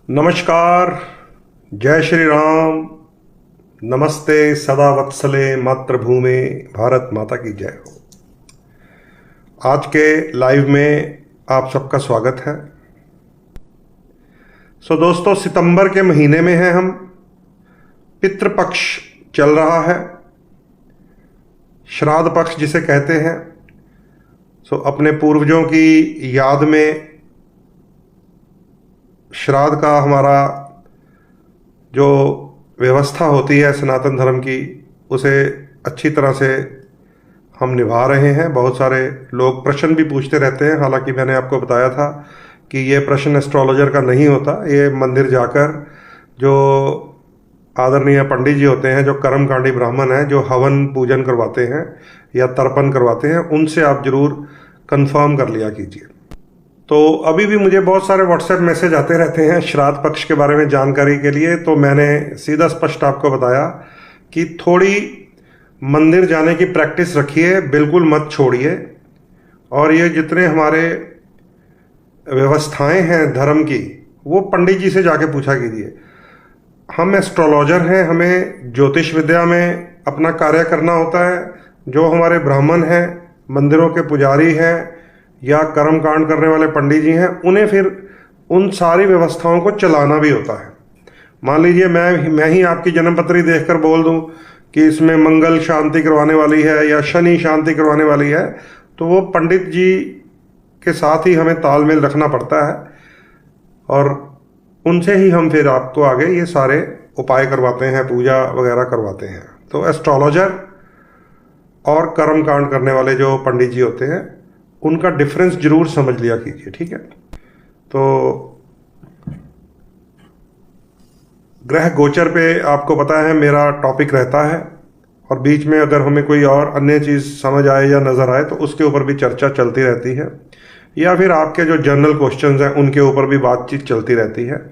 नमस्कार। जय श्री राम। नमस्ते सदा वत्सले मातृभूमि भारत माता की जय हो। आज के लाइव में आप सबका स्वागत है। दोस्तों, सितंबर के महीने में हैं हम। पितृपक्ष चल रहा है, श्राद्ध पक्ष जिसे कहते हैं। अपने पूर्वजों की याद में श्राद्ध का हमारा जो व्यवस्था होती है सनातन धर्म की, उसे अच्छी तरह से हम निभा रहे हैं। बहुत सारे लोग प्रश्न भी पूछते रहते हैं। हालांकि मैंने आपको बताया था कि ये प्रश्न एस्ट्रोलॉजर का नहीं होता। ये मंदिर जाकर जो आदरणीय पंडित जी होते हैं, जो कर्मकांडी ब्राह्मण हैं, जो हवन पूजन करवाते हैं या तर्पण करवाते हैं, उनसे आप जरूर कंफर्म कर लिया कीजिए। तो अभी भी मुझे बहुत सारे व्हाट्सएप मैसेज आते रहते हैं श्राद्ध पक्ष के बारे में जानकारी के लिए। तो मैंने सीधा स्पष्ट आपको बताया कि थोड़ी मंदिर जाने की प्रैक्टिस रखिए, बिल्कुल मत छोड़िए। और ये जितने हमारे व्यवस्थाएं हैं धर्म की, वो पंडित जी से जाके पूछा कीजिए। हम एस्ट्रोलॉजर हैं, हमें ज्योतिष विद्या में अपना कार्य करना होता है। जो हमारे ब्राह्मण हैं, मंदिरों के पुजारी हैं या कर्म कांड करने वाले पंडित जी हैं, उन्हें फिर उन सारी व्यवस्थाओं को चलाना भी होता है। मान लीजिए मैं ही आपकी जन्मपत्री देखकर बोल दूं कि इसमें मंगल शांति करवाने वाली है या शनि शांति करवाने वाली है, तो वो पंडित जी के साथ ही हमें तालमेल रखना पड़ता है और उनसे ही हम फिर आपको आगे ये सारे उपाय करवाते हैं, पूजा वगैरह करवाते हैं। तो एस्ट्रोलॉजर और कर्म कांड करने वाले जो पंडित जी होते हैं, उनका डिफरेंस जरूर समझ लिया कीजिए, ठीक है। तो ग्रह गोचर पे आपको पता है मेरा टॉपिक रहता है, और बीच में अगर हमें कोई और अन्य चीज़ समझ आए या नज़र आए तो उसके ऊपर भी चर्चा चलती रहती है, या फिर आपके जो जनरल क्वेश्चंस हैं उनके ऊपर भी बातचीत चलती रहती है।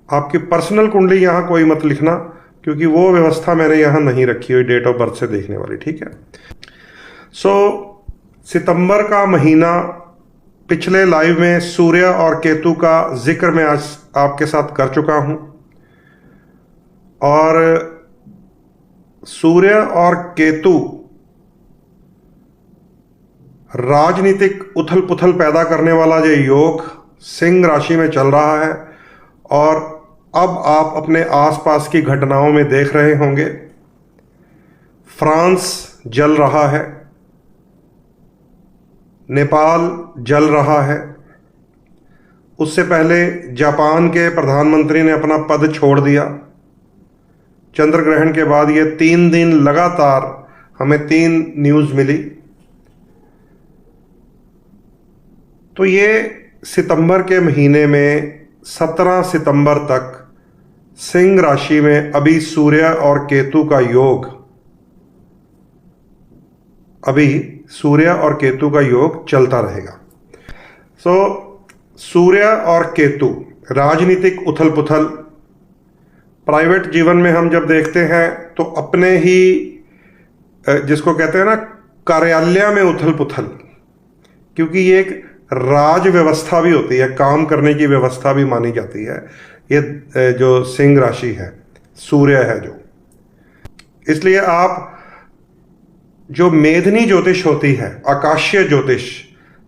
आपकी पर्सनल कुंडली यहाँ कोई मत लिखना, क्योंकि वो व्यवस्था मैंने यहाँ नहीं रखी हुई डेट ऑफ बर्थ से देखने वाली, ठीक है। सितंबर का महीना, पिछले लाइव में सूर्य और केतु का जिक्र मैं आज आपके साथ कर चुका हूं। और सूर्य और केतु राजनीतिक उथल पुथल पैदा करने वाला ये योग सिंह राशि में चल रहा है। और अब आप अपने आसपास की घटनाओं में देख रहे होंगे, फ्रांस जल रहा है, नेपाल जल रहा है। उससे पहले जापान के प्रधानमंत्री ने अपना पद छोड़ दिया। चंद्र ग्रहण के बाद ये 3 दिन लगातार हमें 3 न्यूज़ मिली। तो ये सितंबर के महीने में 17 सितंबर तक सिंह राशि में अभी सूर्य और केतु का योग, अभी सूर्य और केतु का योग चलता रहेगा। सूर्य और केतु, राजनीतिक उथल पुथल। प्राइवेट जीवन में हम जब देखते हैं तो अपने ही जिसको कहते हैं ना कार्यालय में उथल पुथल, क्योंकि ये एक राज व्यवस्था भी होती है, काम करने की व्यवस्था भी मानी जाती है। ये जो सिंह राशि है, सूर्य है जो, इसलिए आप जो मेधनी ज्योतिष होती है, आकाशीय ज्योतिष,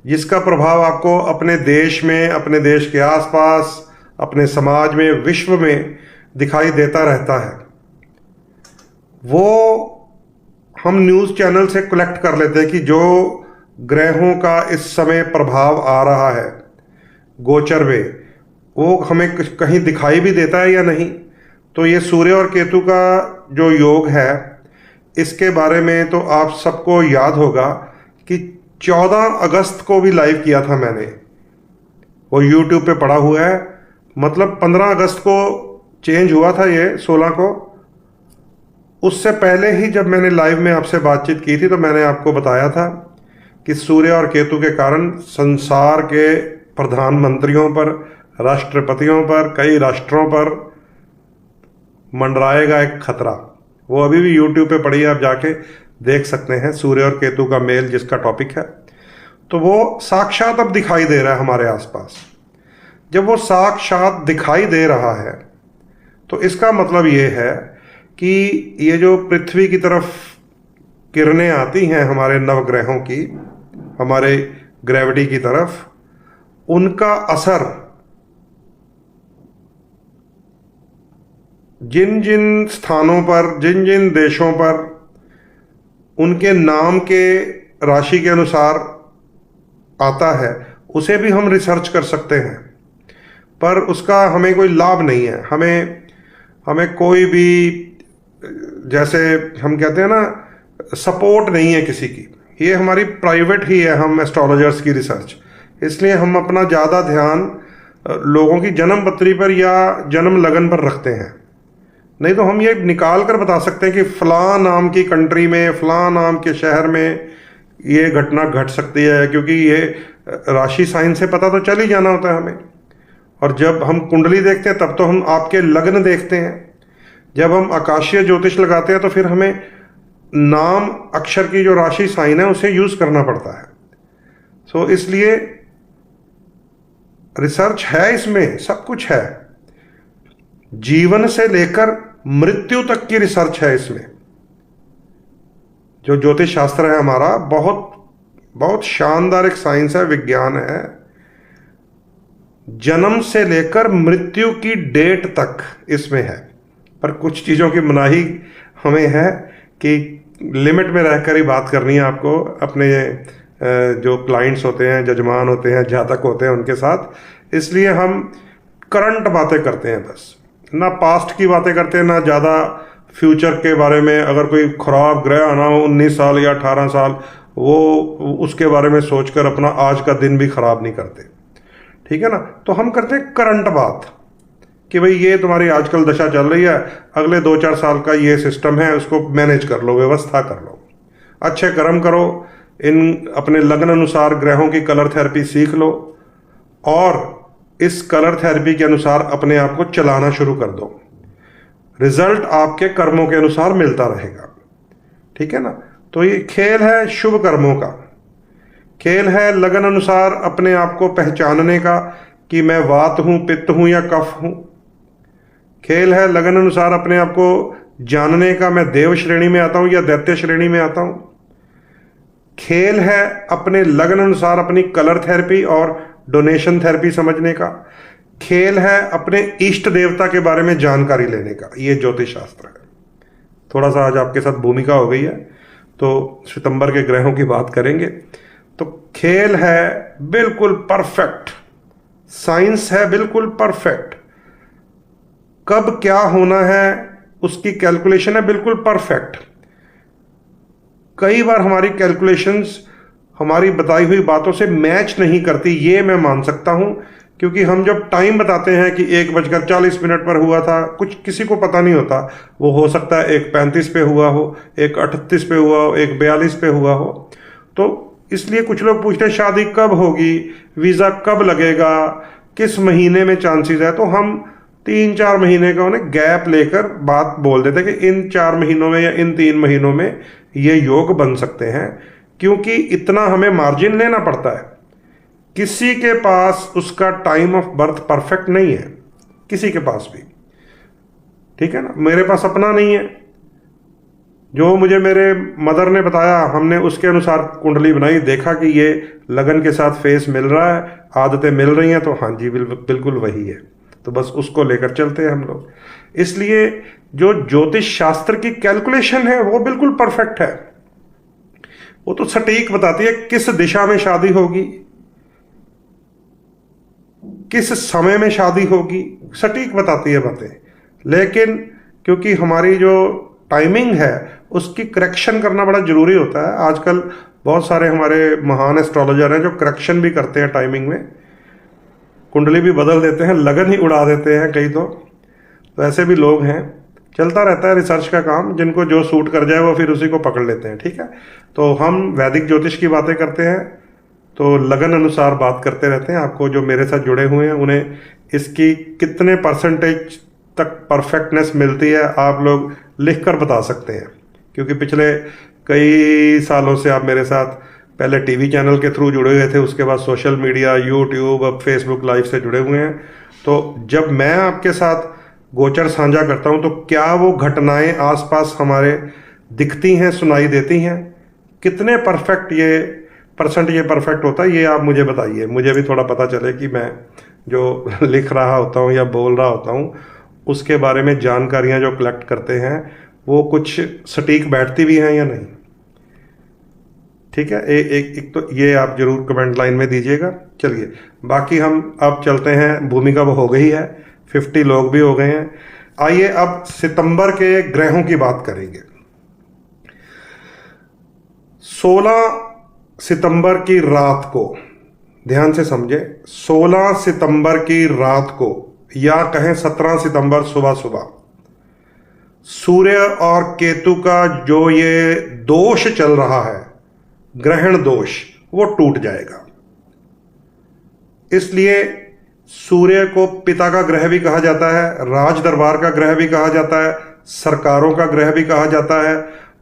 जिसका प्रभाव आपको अपने देश में, अपने देश के आसपास, अपने समाज में, विश्व में दिखाई देता रहता है, वो हम न्यूज़ चैनल से कलेक्ट कर लेते हैं कि जो ग्रहों का इस समय प्रभाव आ रहा है गोचर में, वो हमें कहीं दिखाई भी देता है या नहीं। तो ये सूर्य और केतु का जो योग है, इसके बारे में तो आप सबको याद होगा कि 14 अगस्त को भी लाइव किया था मैंने, वो यूट्यूब पे पड़ा हुआ है। मतलब 15 अगस्त को चेंज हुआ था ये, 16 को। उससे पहले ही जब मैंने लाइव में आपसे बातचीत की थी तो मैंने आपको बताया था कि सूर्य और केतु के कारण संसार के प्रधानमंत्रियों पर, राष्ट्रपतियों पर, कई राष्ट्रों पर मंडराएगा एक खतरा। वो अभी भी यूट्यूब पे पड़ी है, आप जाके देख सकते हैं, सूर्य और केतु का मेल जिसका टॉपिक है। तो वो साक्षात अब दिखाई दे रहा है हमारे आसपास। जब वो साक्षात दिखाई दे रहा है तो इसका मतलब ये है कि ये जो पृथ्वी की तरफ किरणें आती हैं हमारे नवग्रहों की, हमारे ग्रेविटी की तरफ, उनका असर जिन जिन स्थानों पर, जिन जिन देशों पर उनके नाम के राशि के अनुसार आता है, उसे भी हम रिसर्च कर सकते हैं। पर उसका हमें कोई लाभ नहीं है। हमें कोई भी, जैसे हम कहते हैं ना, सपोर्ट नहीं है किसी की। ये हमारी प्राइवेट ही है, हम एस्ट्रोलॉजर्स की रिसर्च। इसलिए हम अपना ज़्यादा ध्यान लोगों की जन्म पत्री पर या जन्म लगन पर रखते हैं। नहीं तो हम ये निकाल कर बता सकते हैं कि फलां नाम की कंट्री में, फलां नाम के शहर में ये घटना घट सकती है, क्योंकि ये राशि साइन से पता तो चल ही जाना होता है हमें। और जब हम कुंडली देखते हैं तब तो हम आपके लग्न देखते हैं। जब हम आकाशीय ज्योतिष लगाते हैं तो फिर हमें नाम अक्षर की जो राशि साइन है उसे यूज करना पड़ता है। सो इसलिए रिसर्च है, इसमें सब कुछ है। जीवन से लेकर मृत्यु तक की रिसर्च है इसमें। जो ज्योतिष शास्त्र है हमारा, बहुत बहुत शानदार एक साइंस है, विज्ञान है। जन्म से लेकर मृत्यु की डेट तक इसमें है। पर कुछ चीज़ों की मनाही हमें है कि लिमिट में रहकर ही बात करनी है आपको, अपने जो क्लाइंट्स होते हैं, जजमान होते हैं, जातक होते हैं, उनके साथ। इसलिए हम करंट बातें करते हैं बस, ना पास्ट की बातें करते हैं, ना ज़्यादा फ्यूचर के बारे में। अगर कोई खराब ग्रह आना हो 19 साल या 18 साल, वो उसके बारे में सोचकर अपना आज का दिन भी खराब नहीं करते, ठीक है ना। तो हम करते हैं करंट बात कि भाई ये तुम्हारी आजकल दशा चल रही है, अगले 2-4 साल का ये सिस्टम है, उसको मैनेज कर लो, व्यवस्था कर लो, अच्छे कर्म करो, इन अपने लग्न अनुसार ग्रहों की कलर थेरेपी सीख लो और इस कलर थेरेपी के अनुसार अपने आप को चलाना शुरू कर दो। रिजल्ट आपके कर्मों के अनुसार मिलता रहेगा, ठीक है ना। तो ये खेल है शुभ कर्मों का, खेल है लगन अनुसार अपने आप को पहचानने का कि मैं वात हूं, पित्त हूं या कफ हूं। खेल है लगन अनुसार अपने आप को जानने का, मैं देव श्रेणी में आता हूं या दैत्य श्रेणी में आता हूं। खेल है अपने लगन अनुसार अपनी कलर थेरेपी और डोनेशन थेरेपी समझने का। खेल है अपने इष्ट देवता के बारे में जानकारी लेने का। ये ज्योतिष शास्त्र है। थोड़ा सा आज आपके साथ भूमिका हो गई है, तो सितंबर के ग्रहों की बात करेंगे। तो खेल है बिल्कुल परफेक्ट, साइंस है बिल्कुल परफेक्ट, कब क्या होना है उसकी कैलकुलेशन है बिल्कुल परफेक्ट। कई बार हमारी कैलकुलेशंस हमारी बताई हुई बातों से मैच नहीं करती, ये मैं मान सकता हूं, क्योंकि हम जब टाइम बताते हैं कि 1:40 पर हुआ था, कुछ किसी को पता नहीं होता। वो हो सकता है 1:35 पे हुआ हो, 1:38 पे हुआ हो, 1:42 पे हुआ हो। तो इसलिए कुछ लोग पूछते हैं शादी कब होगी, वीज़ा कब लगेगा, किस महीने में चांसेस है। तो हम 3-4 महीने का उन्हें गैप लेकर बात बोल देते हैं कि इन 4 महीनों में या इन 3 महीनों में ये योग बन सकते हैं, क्योंकि इतना हमें मार्जिन लेना पड़ता है। किसी के पास उसका टाइम ऑफ बर्थ परफेक्ट नहीं है, किसी के पास भी, ठीक है ना। मेरे पास अपना नहीं है, जो मुझे मेरे मदर ने बताया, हमने उसके अनुसार कुंडली बनाई, देखा कि ये लगन के साथ फेस मिल रहा है, आदतें मिल रही हैं, तो हाँ जी बिल्कुल वही है। तो बस उसको लेकर चलते हैं हम लोग। इसलिए जो ज्योतिष शास्त्र की कैलकुलेशन है वो बिल्कुल परफेक्ट है। वो तो सटीक बताती है किस दिशा में शादी होगी, किस समय में शादी होगी, सटीक बताती है बातें। लेकिन क्योंकि हमारी जो टाइमिंग है उसकी करेक्शन करना बड़ा जरूरी होता है। आजकल बहुत सारे हमारे महान एस्ट्रोलॉजर हैं जो करेक्शन भी करते हैं टाइमिंग में, कुंडली भी बदल देते हैं, लगन ही उड़ा देते हैं कई। तो ऐसे भी लोग हैं। चलता रहता है रिसर्च का काम, जिनको जो सूट कर जाए वो फिर उसी को पकड़ लेते हैं, ठीक है। तो हम वैदिक ज्योतिष की बातें करते हैं, तो लगन अनुसार बात करते रहते हैं। आपको जो मेरे साथ जुड़े हुए हैं उन्हें इसकी कितने % तक परफेक्टनेस मिलती है आप लोग लिख कर बता सकते हैं, क्योंकि पिछले कई सालों से आप मेरे साथ पहले टीवी चैनल के थ्रू जुड़े हुए थे, उसके बाद सोशल मीडिया, यूट्यूब, अब फेसबुक लाइव से जुड़े हुए हैं। तो जब मैं आपके साथ गोचर साझा करता हूं तो क्या वो घटनाएं आसपास हमारे दिखती हैं, सुनाई देती हैं? कितने परफेक्ट ये परफेक्ट होता है, ये आप मुझे बताइए। मुझे भी थोड़ा पता चले कि मैं जो लिख रहा होता हूँ या बोल रहा होता हूँ उसके बारे में जानकारियाँ जो कलेक्ट करते हैं वो कुछ सटीक बैठती भी हैं या नहीं। ठीक है, एक तो ये आप जरूर कमेंट लाइन में दीजिएगा। चलिए बाकी हम अब चलते हैं, भूमिका वो हो गई है, 50 लोग भी हो गए हैं। आइए अब सितंबर के ग्रहों की बात करेंगे। 16 सितंबर की रात को, ध्यान से समझे, 16 सितंबर की रात को या कहें 17 सितंबर सुबह सुबह सूर्य और केतु का जो ये दोष चल रहा है, ग्रहण दोष, वो टूट जाएगा। इसलिए सूर्य को पिता का ग्रह भी कहा जाता है, राज दरबार का ग्रह भी कहा जाता है, सरकारों का ग्रह भी कहा जाता है,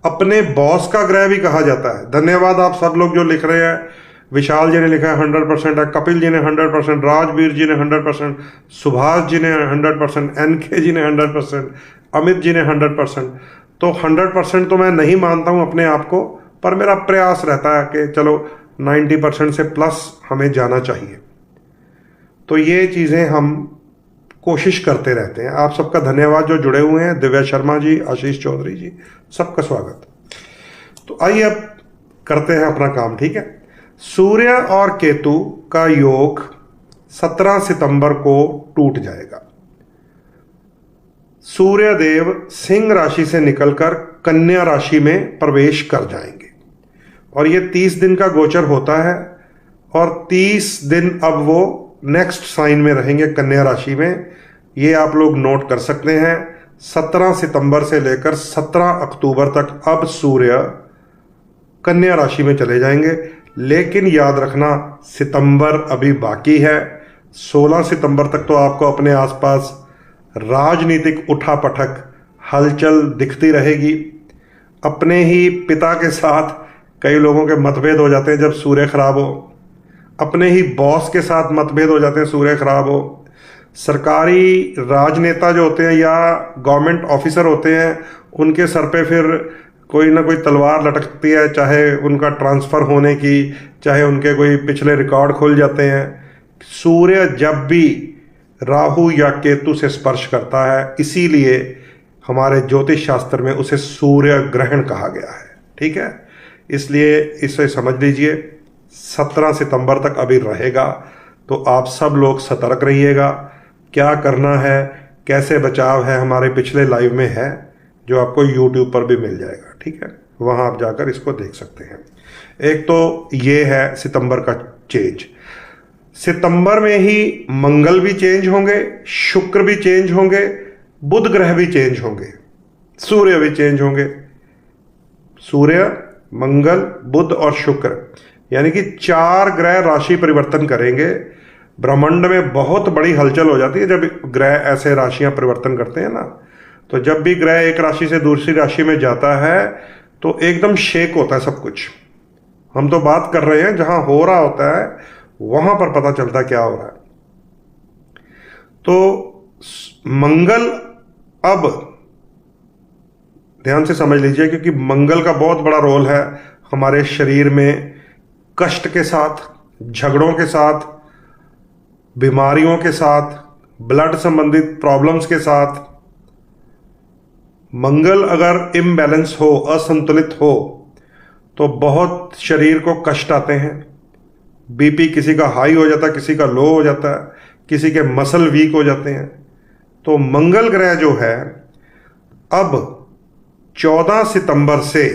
अपने बॉस का ग्रह भी कहा जाता है। धन्यवाद आप सब लोग जो लिख रहे हैं। विशाल जी ने लिखा है 100% है, कपिल जी ने 100%, राजवीर जी ने 100%, सुभाष जी ने 100%, एनके जी ने 100%, अमित जी ने 100%। तो 100% तो मैं नहीं मानता हूं अपने आप को, पर मेरा प्रयास रहता है कि चलो 90% से प्लस हमें जाना चाहिए। तो ये चीज़ें हम कोशिश करते रहते हैं। आप सबका धन्यवाद जो जुड़े हुए हैं, दिव्या शर्मा जी, आशीष चौधरी जी, सबका स्वागत। तो आइए अब करते हैं अपना काम। ठीक है, सूर्य और केतु का योग 17 सितंबर को टूट जाएगा। सूर्य देव सिंह राशि से निकलकर कन्या राशि में प्रवेश कर जाएंगे और ये 30 दिन का गोचर होता है और 30 दिन अब वो नेक्स्ट साइन में रहेंगे, कन्या राशि में। ये आप लोग नोट कर सकते हैं। 17 सितंबर से लेकर 17 अक्टूबर तक अब सूर्य कन्या राशि में चले जाएंगे। लेकिन याद रखना, सितंबर अभी बाकी है। 16 सितंबर तक तो आपको अपने आसपास राजनीतिक उठापटक, हलचल दिखती रहेगी। अपने ही पिता के साथ कई लोगों के मतभेद हो जाते हैं जब सूर्य खराब हो, अपने ही बॉस के साथ मतभेद हो जाते हैं सूर्य खराब हो। सरकारी राजनेता जो होते हैं या गवर्नमेंट ऑफिसर होते हैं, उनके सर पे फिर कोई ना कोई तलवार लटकती है, चाहे उनका ट्रांसफ़र होने की, चाहे उनके कोई पिछले रिकॉर्ड खुल जाते हैं। सूर्य जब भी राहु या केतु से स्पर्श करता है, इसीलिए हमारे ज्योतिष शास्त्र में उसे सूर्य ग्रहण कहा गया है। ठीक है, इसलिए इसे समझ लीजिए। 17 सितंबर तक अभी रहेगा, तो आप सब लोग सतर्क रहिएगा। क्या करना है, कैसे बचाव है, हमारे पिछले लाइव में है जो आपको यूट्यूब पर भी मिल जाएगा। ठीक है, वहाँ आप जाकर इसको देख सकते हैं। एक तो ये है सितंबर का चेंज। सितंबर में ही मंगल भी चेंज होंगे, शुक्र भी चेंज होंगे, बुध ग्रह भी चेंज होंगे, सूर्य भी चेंज होंगे। सूर्य, मंगल, बुध और शुक्र, यानी कि 4 ग्रह राशि परिवर्तन करेंगे। ब्रह्मांड में बहुत बड़ी हलचल हो जाती है जब ग्रह ऐसे राशियां परिवर्तन करते हैं ना। तो जब भी ग्रह एक राशि से दूसरी राशि में जाता है तो एकदम शेक होता है सब कुछ। हम तो बात कर रहे हैं जहां हो रहा होता है, वहां पर पता चलता क्या हो रहा है। तो मंगल, अब ध्यान से समझ लीजिए, क्योंकि मंगल का बहुत बड़ा रोल है हमारे शरीर में कष्ट के साथ, झगड़ों के साथ, बीमारियों के साथ, ब्लड संबंधित प्रॉब्लम्स के साथ। मंगल अगर इम्बैलेंस हो, असंतुलित हो, तो बहुत शरीर को कष्ट आते हैं। बीपी किसी का हाई हो जाता है, किसी का लो हो जाता है, किसी के मसल वीक हो जाते हैं। तो मंगल ग्रह जो है अब 14 सितंबर से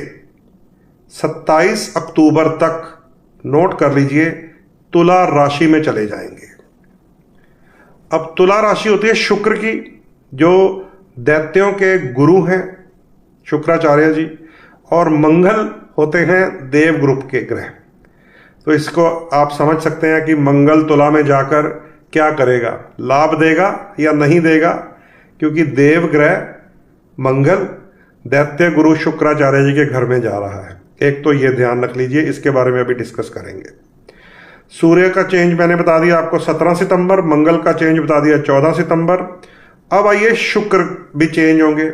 27 अक्टूबर तक, नोट कर लीजिए, तुला राशि में चले जाएंगे। अब तुला राशि होती है शुक्र की, जो दैत्यों के गुरु हैं शुक्राचार्य जी, और मंगल होते हैं देव ग्रुप के ग्रह। तो इसको आप समझ सकते हैं कि मंगल तुला में जाकर क्या करेगा, लाभ देगा या नहीं देगा, क्योंकि देव ग्रह मंगल दैत्य गुरु शुक्राचार्य जी के घर में जा रहा है। एक तो ये ध्यान रख लीजिए, इसके बारे में अभी डिस्कस करेंगे। सूर्य का चेंज मैंने बता दिया आपको 17 सितंबर, मंगल का चेंज बता दिया 14 सितंबर। अब आइए शुक्र भी चेंज होंगे।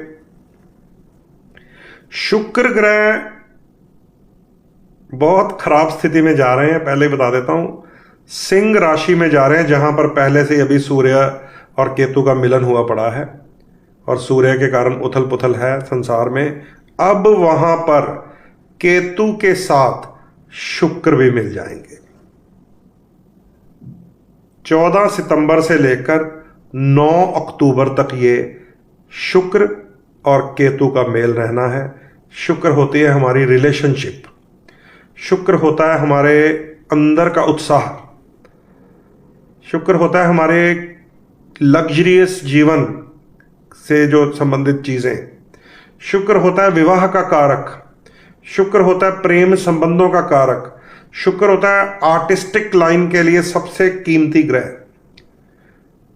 शुक्र ग्रह बहुत खराब स्थिति में जा रहे हैं, पहले बता देता हूं। सिंह राशि में जा रहे हैं, जहां पर पहले से अभी सूर्य और केतु का मिलन हुआ पड़ा है और सूर्य के कारण उथल पुथल है संसार में। अब वहां पर केतु के साथ शुक्र भी मिल जाएंगे। 14 सितंबर से लेकर 9 अक्टूबर तक ये शुक्र और केतु का मेल रहना है। शुक्र होती है हमारी रिलेशनशिप, शुक्र होता है हमारे अंदर का उत्साह, शुक्र होता है हमारे लग्जरियस जीवन से जो संबंधित चीजें, शुक्र होता है विवाह का कारक, शुक्र होता है प्रेम संबंधों का कारक, शुक्र होता है आर्टिस्टिक लाइन के लिए सबसे कीमती ग्रह,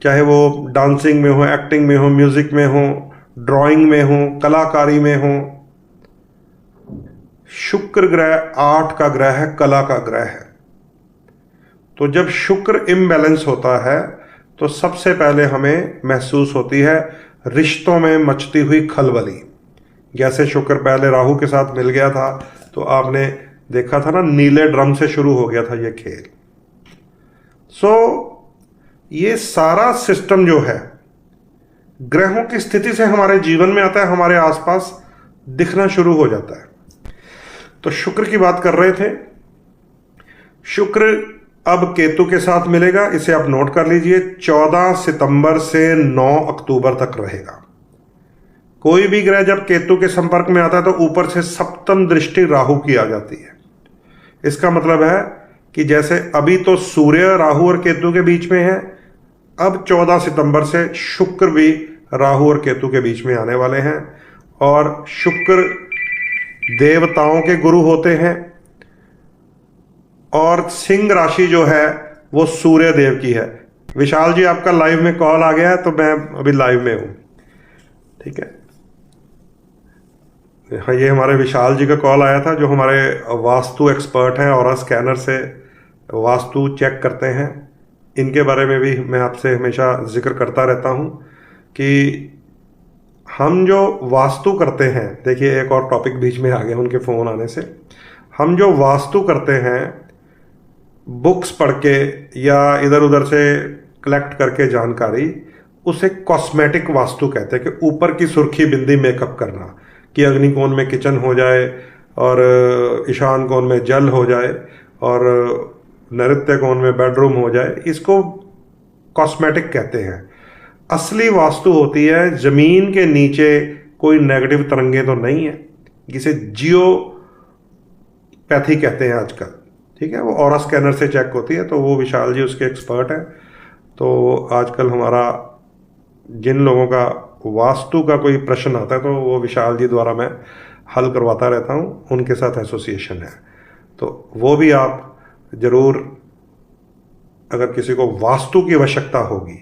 चाहे वो डांसिंग में हो, एक्टिंग में हो, म्यूजिक में हो, ड्राइंग में हो, कलाकारी में हो। शुक्र ग्रह 8 का ग्रह है, कला का ग्रह है। तो जब शुक्र इम्बैलेंस होता है तो सबसे पहले हमें महसूस होती है रिश्तों में मचती हुई खलबली। जैसे शुक्र पहले राहु के साथ मिल गया था तो आपने देखा था ना, नीले ड्रम से शुरू हो गया था ये खेल। ये सारा सिस्टम जो है ग्रहों की स्थिति से हमारे जीवन में आता है, हमारे आसपास दिखना शुरू हो जाता है। तो शुक्र की बात कर रहे थे। शुक्र अब केतु के साथ मिलेगा, इसे आप नोट कर लीजिए। 14 सितंबर से 9 अक्टूबर तक रहेगा। कोई भी ग्रह जब केतु के संपर्क में आता है तो ऊपर से सप्तम दृष्टि राहु की आ जाती है। इसका मतलब है कि जैसे अभी तो सूर्य राहु और केतु के बीच में है, अब 14 सितंबर से शुक्र भी राहु और केतु के बीच में आने वाले हैं। और शुक्र देवताओं के गुरु होते हैं और सिंह राशि जो है वो सूर्य देव की है। विशाल जी, आपका लाइव में कॉल आ गया है तो मैं अभी लाइव में हूं, ठीक है। हाँ, ये हमारे विशाल जी का कॉल आया था, जो हमारे वास्तु एक्सपर्ट हैं और स्कैनर से वास्तु चेक करते हैं। इनके बारे में भी मैं आपसे हमेशा जिक्र करता रहता हूं कि हम जो वास्तु करते हैं, देखिए एक और टॉपिक बीच में आ गया उनके फ़ोन आने से। हम जो वास्तु करते हैं बुक्स पढ़ के या इधर उधर से कलेक्ट करके जानकारी, उसे कॉस्मेटिक वास्तु कहते हैं। कि ऊपर की सुर्खी बिंदी मेकअप करना, कि अग्निकोण में किचन हो जाए और ईशान कोण में जल हो जाए और नैऋत्य कोण में बेडरूम हो जाए, इसको कॉस्मेटिक कहते हैं। असली वास्तु होती है जमीन के नीचे कोई नेगेटिव तरंगें तो नहीं है, जिसे जियोपैथी कहते हैं आजकल, ठीक है। वो ऑरा स्कैनर से चेक होती है, तो वो विशाल जी उसके एक्सपर्ट हैं। तो आजकल हमारा जिन लोगों का वास्तु का कोई प्रश्न आता है तो वो विशाल जी द्वारा मैं हल करवाता रहता हूँ, उनके साथ एसोसिएशन है। तो वो भी आप जरूर, अगर किसी को वास्तु की आवश्यकता होगी,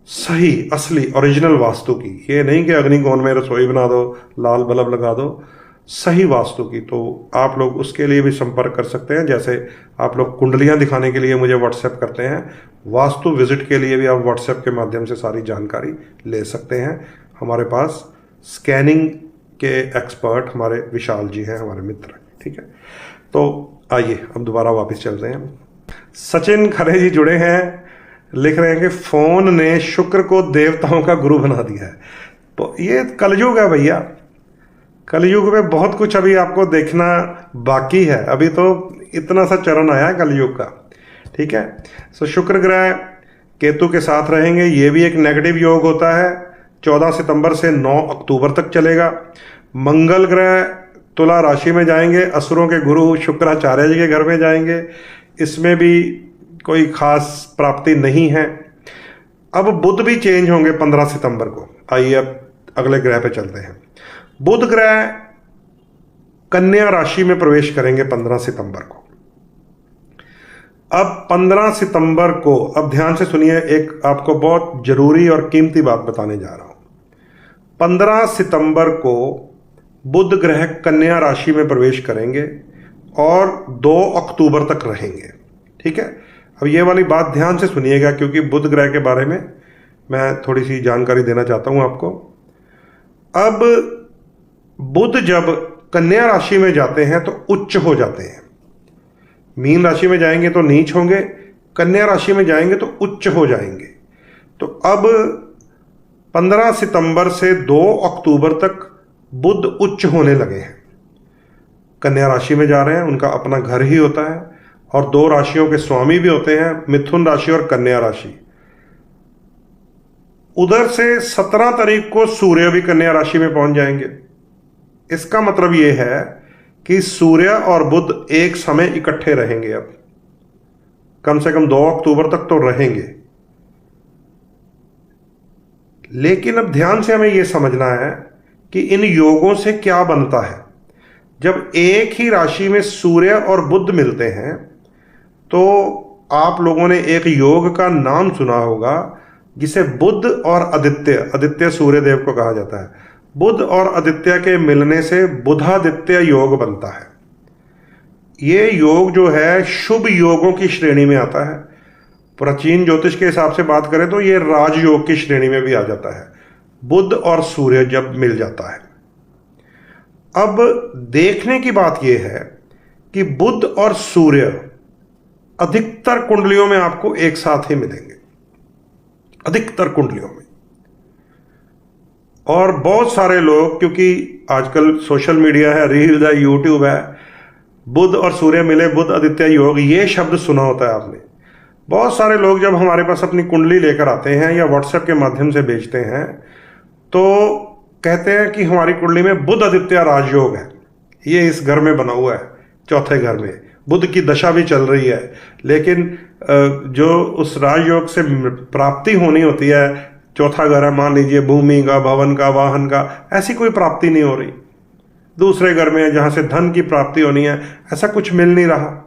सही असली ओरिजिनल वास्तु की, ये नहीं कि अग्निकोण में रसोई बना दो, लाल बल्ब लगा दो, सही वास्तु की, तो आप लोग उसके लिए भी संपर्क कर सकते हैं। जैसे आप लोग कुंडलियां दिखाने के लिए मुझे व्हाट्सएप करते हैं, वास्तु विजिट के लिए भी आप व्हाट्सएप के माध्यम से सारी जानकारी ले सकते हैं। हमारे पास स्कैनिंग के एक्सपर्ट हमारे विशाल जी हैं, हमारे मित्र, ठीक है। तो आइए अब दोबारा वापस चलते हैं। सचिन खरे जी जुड़े हैं, लिख रहे हैं कि फोन ने शुक्र को देवताओं का गुरु बना दिया है। तो ये कलयुग है भैया, कलयुग में बहुत कुछ अभी आपको देखना बाकी है। अभी तो इतना सा चरण आया है कलयुग का, ठीक है। सो शुक्र ग्रह केतु के साथ रहेंगे, ये भी एक नेगेटिव योग होता है। 14 सितंबर से 9 अक्टूबर तक चलेगा। मंगल ग्रह तुला राशि में जाएंगे, असुरों के गुरु शुक्राचार्य जी के घर में जाएंगे, इसमें भी कोई खास प्राप्ति नहीं है। अब बुध भी चेंज होंगे 15 सितंबर को। आइए अब अगले ग्रह पे चलते हैं। बुध ग्रह कन्या राशि में प्रवेश करेंगे 15 सितंबर को। अब 15 सितंबर को, अब ध्यान से सुनिए, एक आपको बहुत जरूरी और कीमती बात बताने जा रहा हूं। 15 सितंबर को बुध ग्रह कन्या राशि में प्रवेश करेंगे और 2 अक्टूबर तक रहेंगे। ठीक है, अब ये वाली बात ध्यान से सुनिएगा क्योंकि बुध ग्रह के बारे में मैं थोड़ी सी जानकारी देना चाहता हूं आपको। अब बुध जब कन्या राशि में जाते हैं तो उच्च हो जाते हैं। मीन राशि में जाएंगे तो नीच होंगे, कन्या राशि में जाएंगे तो उच्च हो जाएंगे। तो अब 15 सितंबर से 2 अक्टूबर तक बुध उच्च होने लगे हैं। कन्या राशि में जा रहे हैं, उनका अपना घर ही होता है और 2 राशियों के स्वामी भी होते हैं, मिथुन राशि और कन्या राशि। उधर से 17 तारीख को सूर्य भी कन्या राशि में पहुंच जाएंगे। इसका मतलब यह है कि सूर्य और बुध एक समय इकट्ठे रहेंगे। अब कम से कम 2 अक्टूबर तक तो रहेंगे। लेकिन अब ध्यान से हमें यह समझना है कि इन योगों से क्या बनता है। जब एक ही राशि में सूर्य और बुध मिलते हैं तो आप लोगों ने एक योग का नाम सुना होगा जिसे बुध और आदित्य, आदित्य सूर्य देव को कहा जाता है, बुध और आदित्य के मिलने से बुधादित्य योग बनता है। ये योग जो है शुभ योगों की श्रेणी में आता है। प्राचीन ज्योतिष के हिसाब से बात करें तो ये राजयोग की श्रेणी में भी आ जाता है, बुध और सूर्य जब मिल जाता है। अब देखने की बात यह है कि बुध और सूर्य अधिकतर कुंडलियों में आपको एक साथ ही मिलेंगे, अधिकतर कुंडलियों में। और बहुत सारे लोग, क्योंकि आजकल सोशल मीडिया है, रील है, यूट्यूब है, बुध और सूर्य मिले, बुध आदित्य योग, ये शब्द सुना होता है आपने। बहुत सारे लोग जब हमारे पास अपनी कुंडली लेकर आते हैं या व्हाट्सएप के माध्यम से भेजते हैं तो कहते हैं कि हमारी कुंडली में बुध आदित्य राजयोग है, ये इस घर में बना हुआ है, चौथे घर में बुध की दशा भी चल रही है। लेकिन जो उस राजयोग से प्राप्ति होनी होती है, चौथा घर है, मान लीजिए भूमि का, भवन का, वाहन का, ऐसी कोई प्राप्ति नहीं हो रही। दूसरे घर में जहां से धन की प्राप्ति होनी है, ऐसा कुछ मिल नहीं रहा।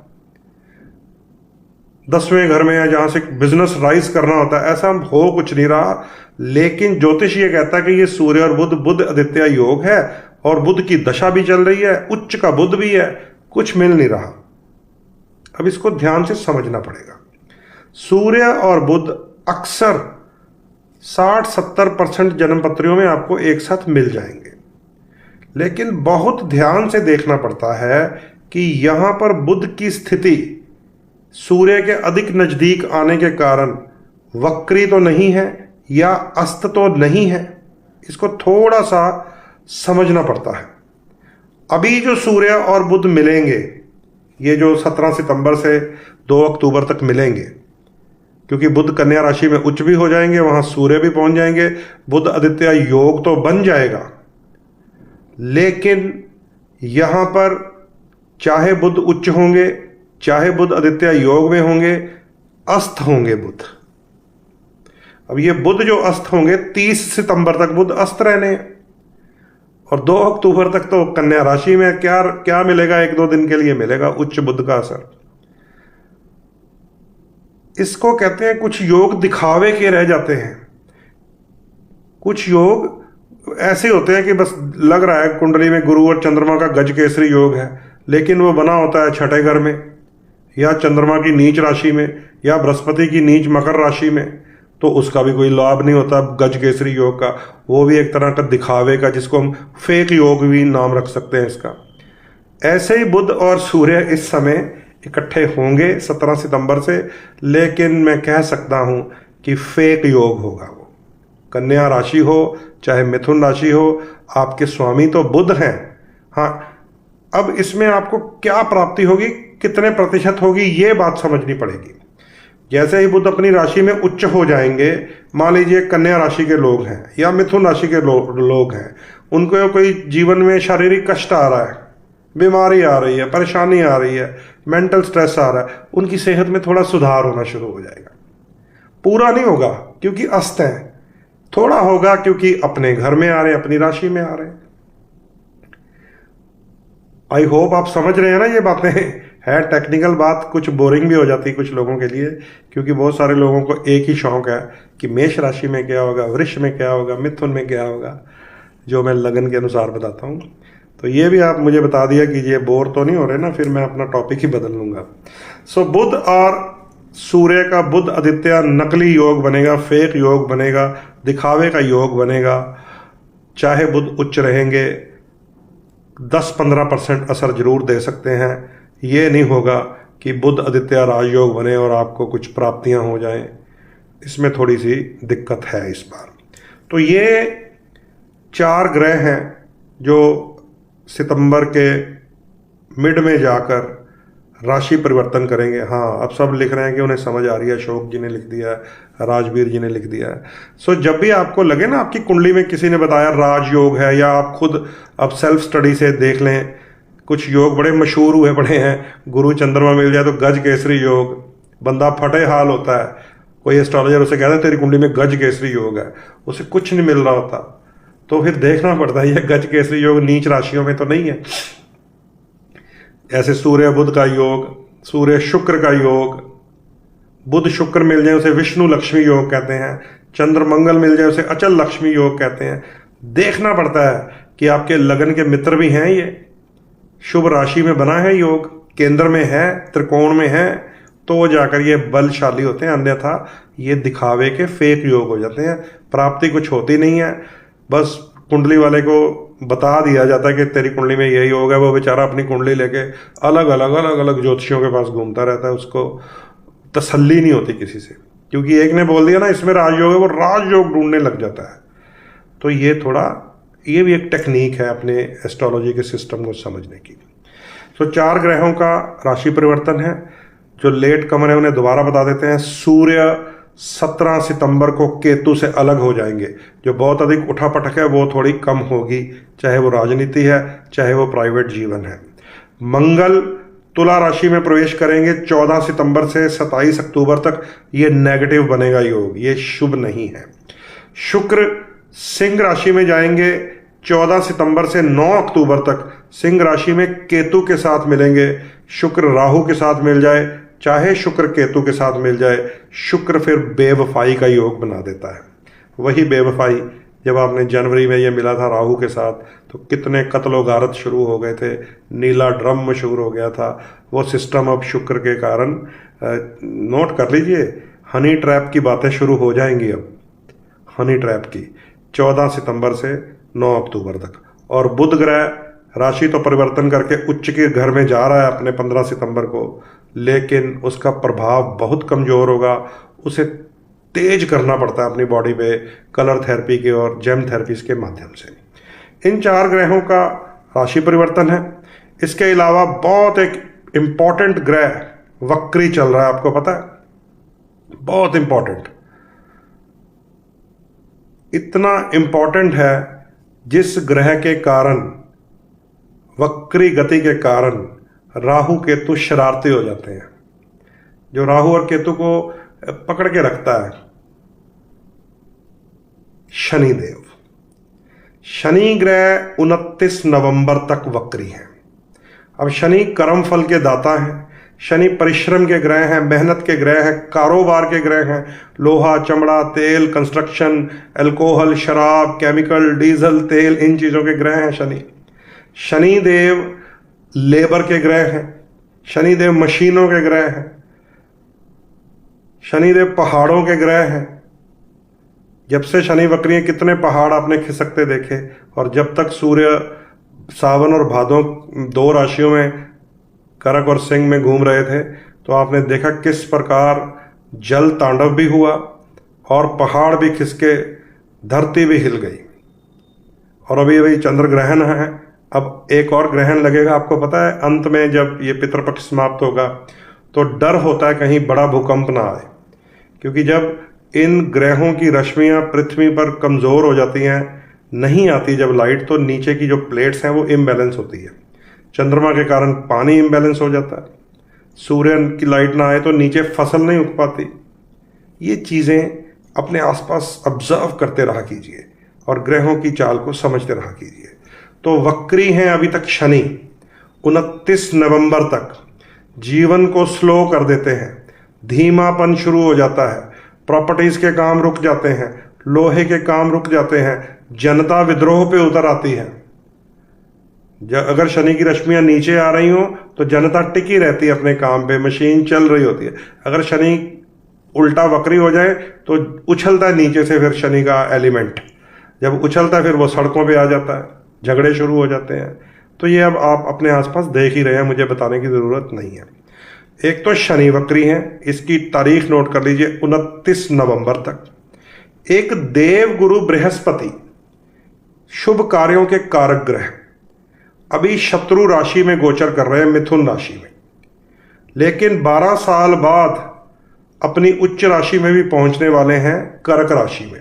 10वें घर में है जहां से बिजनेस राइज करना होता है, ऐसा हो कुछ नहीं रहा। लेकिन ज्योतिष ये कहता है कि ये सूर्य और बुध, बुध आदित्य योग है और बुध की दशा भी चल रही है, उच्च का बुध भी है, कुछ मिल नहीं रहा। अब इसको ध्यान से समझना पड़ेगा। सूर्य और बुध अक्सर 60-70% जन्मपत्रियों में आपको एक साथ मिल जाएंगे। लेकिन बहुत ध्यान से देखना पड़ता है कि यहां पर बुध की स्थिति सूर्य के अधिक नजदीक आने के कारण वक्री तो नहीं है या अस्त तो नहीं है, इसको थोड़ा सा समझना पड़ता है। अभी जो सूर्य और बुध मिलेंगे, ये जो 17 सितंबर से 2 अक्टूबर तक मिलेंगे, क्योंकि बुध कन्या राशि में उच्च भी हो जाएंगे, वहां सूर्य भी पहुंच जाएंगे, बुध आदित्य योग तो बन जाएगा। लेकिन यहां पर चाहे बुध उच्च होंगे, चाहे बुध आदित्य योग में होंगे, अस्त होंगे बुध। अब ये बुध जो अस्त होंगे, 30 सितंबर तक बुध अस्त रहने हैं और 2 अक्टूबर तक तो कन्या राशि में क्या मिलेगा, 1-2 दिन के लिए मिलेगा उच्च बुध का असर। इसको कहते हैं कुछ योग दिखावे के रह जाते हैं। कुछ योग ऐसे होते हैं कि बस लग रहा है कुंडली में गुरु और चंद्रमा का गज केसरी योग है, लेकिन वो बना होता है छठे घर में या चंद्रमा की नीच राशि में या बृहस्पति की नीच मकर राशि में, तो उसका भी कोई लाभ नहीं होता गज केसरी योग का। वो भी एक तरह का दिखावे का, जिसको हम फेक योग भी नाम रख सकते हैं इसका। ऐसे ही बुध और सूर्य इस समय इकट्ठे होंगे 17 सितंबर से, लेकिन मैं कह सकता हूं कि फेक योग होगा। वो कन्या राशि हो चाहे मिथुन राशि हो, आपके स्वामी तो बुध हैं। हाँ, अब इसमें आपको क्या प्राप्ति होगी, कितने प्रतिशत होगी, ये बात समझनी पड़ेगी। जैसे ही बुध अपनी राशि में उच्च हो जाएंगे, मान लीजिए कन्या राशि के लोग हैं या मिथुन राशि के लोग हैं, उनको कोई जीवन में शारीरिक कष्ट आ रहा है, बीमारी आ रही है, परेशानी आ रही है, मेंटल स्ट्रेस आ रहा है, उनकी सेहत में थोड़ा सुधार होना शुरू हो जाएगा। पूरा नहीं होगा क्योंकि अस्त है, थोड़ा होगा क्योंकि अपने घर में आ रहे हैं, अपनी राशि में आ रहे हैं। आई होप आप समझ रहे हैं ना। ये बातें है टेक्निकल बात, कुछ बोरिंग भी हो जाती है कुछ लोगों के लिए, क्योंकि बहुत सारे लोगों को एक ही शौक है कि मेष राशि में क्या होगा, वृष में क्या होगा, मिथुन में क्या होगा, जो मैं लगन के अनुसार बताता हूँ। तो ये भी आप मुझे बता दिया कि ये बोर तो नहीं हो रहे ना, फिर मैं अपना टॉपिक ही बदल लूंगा। सो बुध और सूर्य का, बुध आदित्य नकली योग बनेगा, फेक योग बनेगा, दिखावे का योग बनेगा। चाहे बुध उच्च रहेंगे 10-15% असर जरूर दे सकते हैं। ये नहीं होगा कि बुध आदित्य राजयोग बने और आपको कुछ प्राप्तियां हो जाएं। इसमें थोड़ी सी दिक्कत है इस बार। तो ये 4 ग्रह हैं जो सितंबर के मिड में जाकर राशि परिवर्तन करेंगे। हाँ, अब सब लिख रहे हैं कि उन्हें समझ आ रही है, अशोक जी ने लिख दिया है, राजवीर जी ने लिख दिया है। सो जब भी आपको लगे ना आपकी कुंडली में किसी ने बताया राजयोग है, या आप खुद अब सेल्फ स्टडी से देख लें, कुछ योग बड़े मशहूर हुए पड़े हैं, गुरु चंद्रमा मिल जाए तो गज केसरी योग, बंदा फटे हाल होता है। कोई एस्ट्रोलॉजर उसे कहता है तेरी कुंडली में गज केसरी योग है, उसे कुछ नहीं मिल रहा होता। तो फिर देखना पड़ता है ये गज केसरी योग नीच राशियों में तो नहीं है। ऐसे सूर्य बुध का योग, सूर्य शुक्र का योग, बुध शुक्र मिल जाए उसे विष्णु लक्ष्मी योग कहते हैं, चंद्र मंगल मिल जाए उसे अचल लक्ष्मी योग कहते हैं। देखना पड़ता है कि आपके लगन के मित्र भी हैं, ये शुभ राशि में बना है योग, केंद्र में है, त्रिकोण में है, तो जाकर ये बलशाली होते हैं। अन्यथा ये दिखावे के फेक योग हो जाते हैं, प्राप्ति कुछ होती नहीं है। बस कुंडली वाले को बता दिया जाता है कि तेरी कुंडली में यही योग है, वो बेचारा अपनी कुंडली लेके अलग अलग ज्योतिषियों के पास घूमता रहता है, उसको तसल्ली नहीं होती किसी से, क्योंकि एक ने बोल दिया ना इसमें राजयोग है, वो राजयोग ढूंढने लग जाता है। तो ये भी एक टेक्निक है अपने एस्ट्रोलॉजी के सिस्टम को समझने की। तो 4 ग्रहों का राशि परिवर्तन है। जो लेट कमर है उन्हें दोबारा बता देते हैं। सूर्य 17 सितंबर को केतु से अलग हो जाएंगे। जो बहुत अधिक उठापटक है वो थोड़ी कम होगी, चाहे वो राजनीति है, चाहे वो प्राइवेट जीवन है। मंगल तुला राशि में प्रवेश करेंगे 14 सितंबर से 27 अक्टूबर तक। ये नेगेटिव बनेगा योग, ये शुभ नहीं है। शुक्र सिंह राशि में जाएंगे 14 सितंबर से 9 अक्टूबर तक। सिंह राशि में केतु के साथ मिलेंगे। शुक्र राहु के साथ मिल जाए, चाहे शुक्र केतु के साथ मिल जाए, शुक्र फिर बेवफाई का योग बना देता है। वही बेवफाई जब आपने जनवरी में ये मिला था राहु के साथ, तो कितने कत्लो गारत शुरू हो गए थे, नीला ड्रम मशहूर हो गया था। वो सिस्टम अब शुक्र के कारण, नोट कर लीजिए, हनी ट्रैप की बातें शुरू हो जाएंगी अब, हनी ट्रैप की, 14 सितंबर से 9 अक्टूबर तक। और बुध ग्रह राशि तो परिवर्तन करके उच्च के घर में जा रहा है अपने 15 सितंबर को, लेकिन उसका प्रभाव बहुत कमजोर होगा। उसे तेज करना पड़ता है अपनी बॉडी पे कलर थेरेपी के और जेम थेरेपीज के माध्यम से। इन 4 ग्रहों का राशि परिवर्तन है। इसके अलावा बहुत एक इंपॉर्टेंट ग्रह वक्री चल रहा है, आपको पता है, बहुत इंपॉर्टेंट, इतना इंपॉर्टेंट है जिस ग्रह के कारण, वक्री गति के कारण राहु केतु शरारती हो जाते हैं। जो राहु और केतु को पकड़ के रखता है शनिदेव। शनि ग्रह 29 नवंबर तक वक्री है। अब शनि कर्म फल के दाता है, शनि परिश्रम के ग्रह हैं, मेहनत के ग्रह हैं, कारोबार के ग्रह हैं, लोहा, चमड़ा, तेल, कंस्ट्रक्शन, अल्कोहल, शराब, केमिकल, डीजल, तेल, इन चीज़ों के ग्रह हैं शनि। शनिदेव लेबर के ग्रह हैं, शनिदेव मशीनों के ग्रह हैं, शनिदेव पहाड़ों के ग्रह हैं। जब से शनि वक्री है कितने पहाड़ आपने खिसकते देखे। और जब तक सूर्य सावन और भादों 2 राशियों में, करक और सिंह में घूम रहे थे, तो आपने देखा किस प्रकार जल तांडव भी हुआ और पहाड़ भी खिसके, धरती भी हिल गई। और अभी चंद्र ग्रहण है, अब एक और ग्रहण लगेगा। आपको पता है अंत में जब ये पितृपक्ष समाप्त होगा तो डर होता है कहीं बड़ा भूकंप ना आए, क्योंकि जब इन ग्रहों की रश्मियां पृथ्वी पर कमजोर हो जाती हैं, नहीं आती जब लाइट, तो नीचे की जो प्लेट्स हैं वो इम्बैलेंस होती है। चंद्रमा के कारण पानी इम्बैलेंस हो जाता है, सूर्य की लाइट ना आए तो नीचे फसल नहीं उग पाती। ये चीज़ें अपने आसपास ऑब्जर्व करते रहा कीजिए और ग्रहों की चाल को समझते रहा कीजिए। तो वक्री हैं अभी तक शनि, 29 नवंबर तक जीवन को स्लो कर देते हैं, धीमापन शुरू हो जाता है, प्रॉपर्टीज के काम रुक जाते हैं, लोहे के काम रुक जाते हैं, जनता विद्रोह पे उतर आती है। अगर शनि की रश्मियां नीचे आ रही हो तो जनता टिकी रहती है अपने काम पे, मशीन चल रही होती है। अगर शनि उल्टा वक्री हो जाए तो उछलता है नीचे से फिर शनि का एलिमेंट, जब उछलता है फिर वो सड़कों पे आ जाता है, झगड़े शुरू हो जाते हैं। तो ये अब आप अपने आसपास देख ही रहे हैं, मुझे बताने की ज़रूरत नहीं है। एक तो शनि वक्री है, इसकी तारीख नोट कर लीजिए 29 नवंबर तक। एक देव गुरु बृहस्पति, शुभ कार्यों के कारक ग्रह, अभी शत्रु राशि में गोचर कर रहे हैं, मिथुन राशि में, लेकिन 12 साल बाद अपनी उच्च राशि में भी पहुंचने वाले हैं, कर्क राशि में।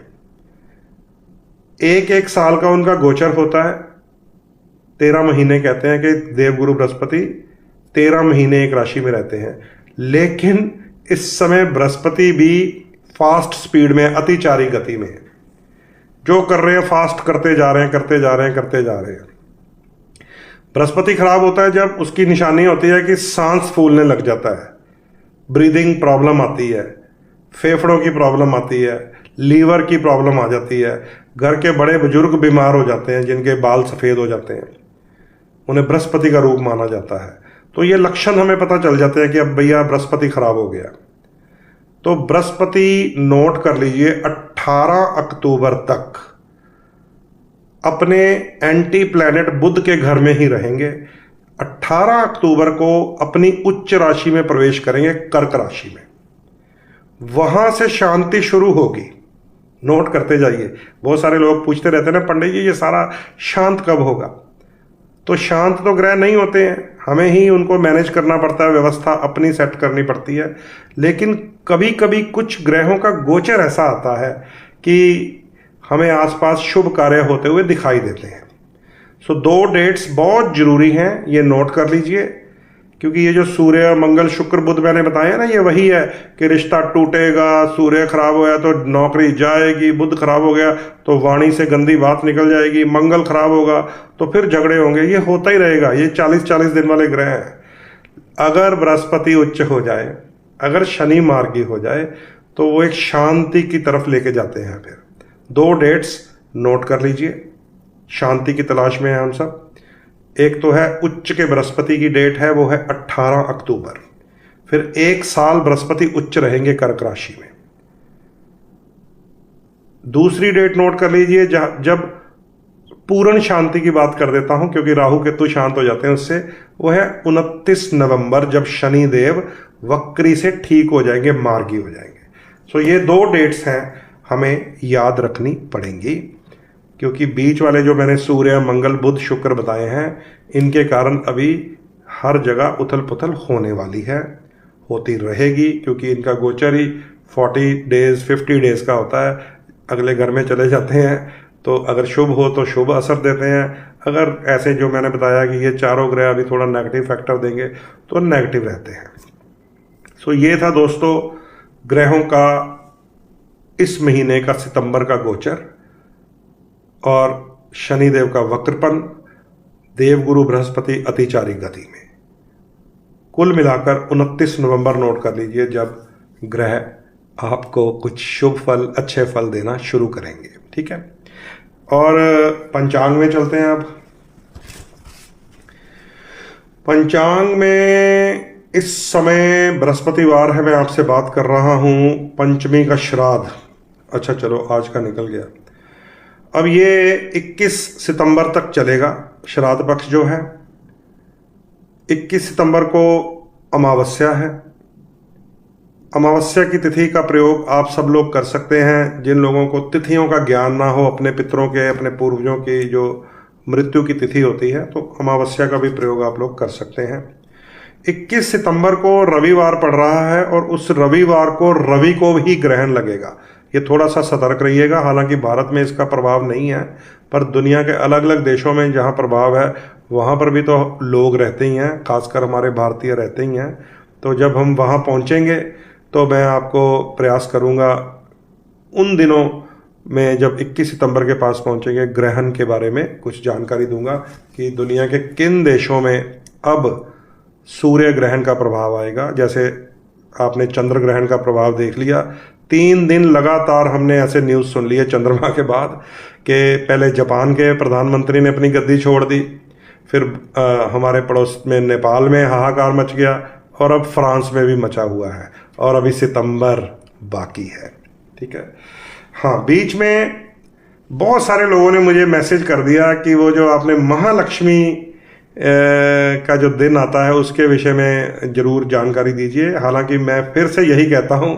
एक एक साल का उनका गोचर होता है, 13 महीने कहते हैं कि देवगुरु बृहस्पति 13 महीने एक राशि में रहते हैं। लेकिन इस समय बृहस्पति भी फास्ट स्पीड में, अतिचारी गति में है, जो कर रहे हैं फास्ट करते जा रहे हैं, करते जा रहे हैं, करते जा रहे हैं। बृहस्पति खराब होता है जब उसकी निशानी होती है कि सांस फूलने लग जाता है, ब्रीदिंग प्रॉब्लम आती है, फेफड़ों की प्रॉब्लम आती है, लीवर की प्रॉब्लम आ जाती है, घर के बड़े बुजुर्ग बीमार हो जाते हैं जिनके बाल सफ़ेद हो जाते हैं, उन्हें बृहस्पति का रूप माना जाता है। तो ये लक्षण हमें पता चल जाते हैं कि अब भैया बृहस्पति खराब हो गया। तो बृहस्पति नोट कर लीजिए 18 अक्टूबर तक अपने एंटी प्लैनेट बुध के घर में ही रहेंगे। 18 अक्टूबर को अपनी उच्च राशि में प्रवेश करेंगे, कर्क राशि में। वहां से शांति शुरू होगी, नोट करते जाइए। बहुत सारे लोग पूछते रहते हैं ना, पंडित जी ये सारा शांत कब होगा? तो शांत तो ग्रह नहीं होते हैं, हमें ही उनको मैनेज करना पड़ता है, व्यवस्था अपनी सेट करनी पड़ती है। लेकिन कभी कभी कुछ ग्रहों का गोचर ऐसा आता है कि हमें आसपास शुभ कार्य होते हुए दिखाई देते हैं। सो 2 डेट्स बहुत जरूरी हैं, ये नोट कर लीजिए, क्योंकि ये जो सूर्य मंगल शुक्र बुध मैंने बताया ना, ये वही है कि रिश्ता टूटेगा, सूर्य खराब हो गया तो नौकरी जाएगी, बुध खराब हो गया तो वाणी से गंदी बात निकल जाएगी, मंगल खराब होगा तो फिर झगड़े होंगे, ये होता ही रहेगा। ये 40-40 दिन वाले ग्रह हैं। अगर बृहस्पति उच्च हो जाए, अगर शनि मार्गी हो जाए, तो वो एक शांति की तरफ लेके जाते हैं। फिर 2 डेट्स नोट कर लीजिए, शांति की तलाश में है हम सब। एक तो है उच्च के बृहस्पति की डेट है, वो है 18 अक्टूबर। फिर 1 साल बृहस्पति उच्च रहेंगे कर्क राशि में। दूसरी डेट नोट कर लीजिए जब पूर्ण शांति की बात कर देता हूं, क्योंकि राहु केतु शांत हो जाते हैं उससे, वो है 29 नवंबर, जब शनि देव वक्री से ठीक हो जाएंगे, मार्गी हो जाएंगे। सो ये 2 डेट्स हैं, हमें याद रखनी पड़ेंगी, क्योंकि बीच वाले जो मैंने सूर्य मंगल बुध शुक्र बताए हैं, इनके कारण अभी हर जगह उथल पुथल होने वाली है, होती रहेगी, क्योंकि इनका गोचर ही 40 डेज 50 डेज का होता है। अगले घर में चले जाते हैं, तो अगर शुभ हो तो शुभ असर देते हैं, अगर ऐसे जो मैंने बताया कि ये चारों ग्रह अभी थोड़ा नेगेटिव फैक्टर देंगे तो नेगेटिव रहते हैं। सो ये था दोस्तों ग्रहों का इस महीने का सितंबर का गोचर और शनिदेव का वक्रपन, देवगुरु बृहस्पति अतिचारी गति में। कुल मिलाकर 29 नवंबर नोट कर लीजिए, जब ग्रह आपको कुछ शुभ फल, अच्छे फल देना शुरू करेंगे। ठीक है, और पंचांग में चलते हैं। अब पंचांग में इस समय बृहस्पतिवार है, मैं आपसे बात कर रहा हूं, पंचमी का श्राद्ध। अच्छा चलो, आज का निकल गया। अब ये 21 सितंबर तक चलेगा श्राद्ध पक्ष जो है। 21 सितंबर को अमावस्या है। अमावस्या की तिथि का प्रयोग आप सब लोग कर सकते हैं। जिन लोगों को तिथियों का ज्ञान ना हो, अपने पितरों के, अपने पूर्वजों की जो मृत्यु की तिथि होती है, तो अमावस्या का भी प्रयोग आप लोग कर सकते हैं। 21 सितंबर को रविवार पड़ रहा है और उस रविवार को रवि को भी ग्रहण लगेगा। ये थोड़ा सा सतर्क रहिएगा। हालांकि भारत में इसका प्रभाव नहीं है, पर दुनिया के अलग अलग देशों में जहाँ प्रभाव है वहाँ पर भी तो लोग रहते ही हैं, खासकर हमारे भारतीय रहते ही हैं। तो जब हम वहाँ पहुँचेंगे तो मैं आपको प्रयास करूँगा उन दिनों में, जब 21 सितंबर के पास पहुँचेंगे, ग्रहण के बारे में कुछ जानकारी दूंगा कि दुनिया के किन देशों में अब सूर्य ग्रहण का प्रभाव आएगा। जैसे आपने चंद्र ग्रहण का प्रभाव देख लिया, 3 दिन लगातार हमने ऐसे न्यूज़ सुन लिए चंद्रमा के बाद कि पहले जापान के प्रधानमंत्री ने अपनी गद्दी छोड़ दी, फिर हमारे पड़ोस में नेपाल में हाहाकार मच गया, और अब फ्रांस में भी मचा हुआ है, और अभी सितंबर बाकी है। ठीक है। हाँ, बीच में बहुत सारे लोगों ने मुझे मैसेज कर दिया कि वो जो आपने महालक्ष्मी का जो दिन आता है उसके विषय में ज़रूर जानकारी दीजिए। हालांकि मैं फिर से यही कहता हूँ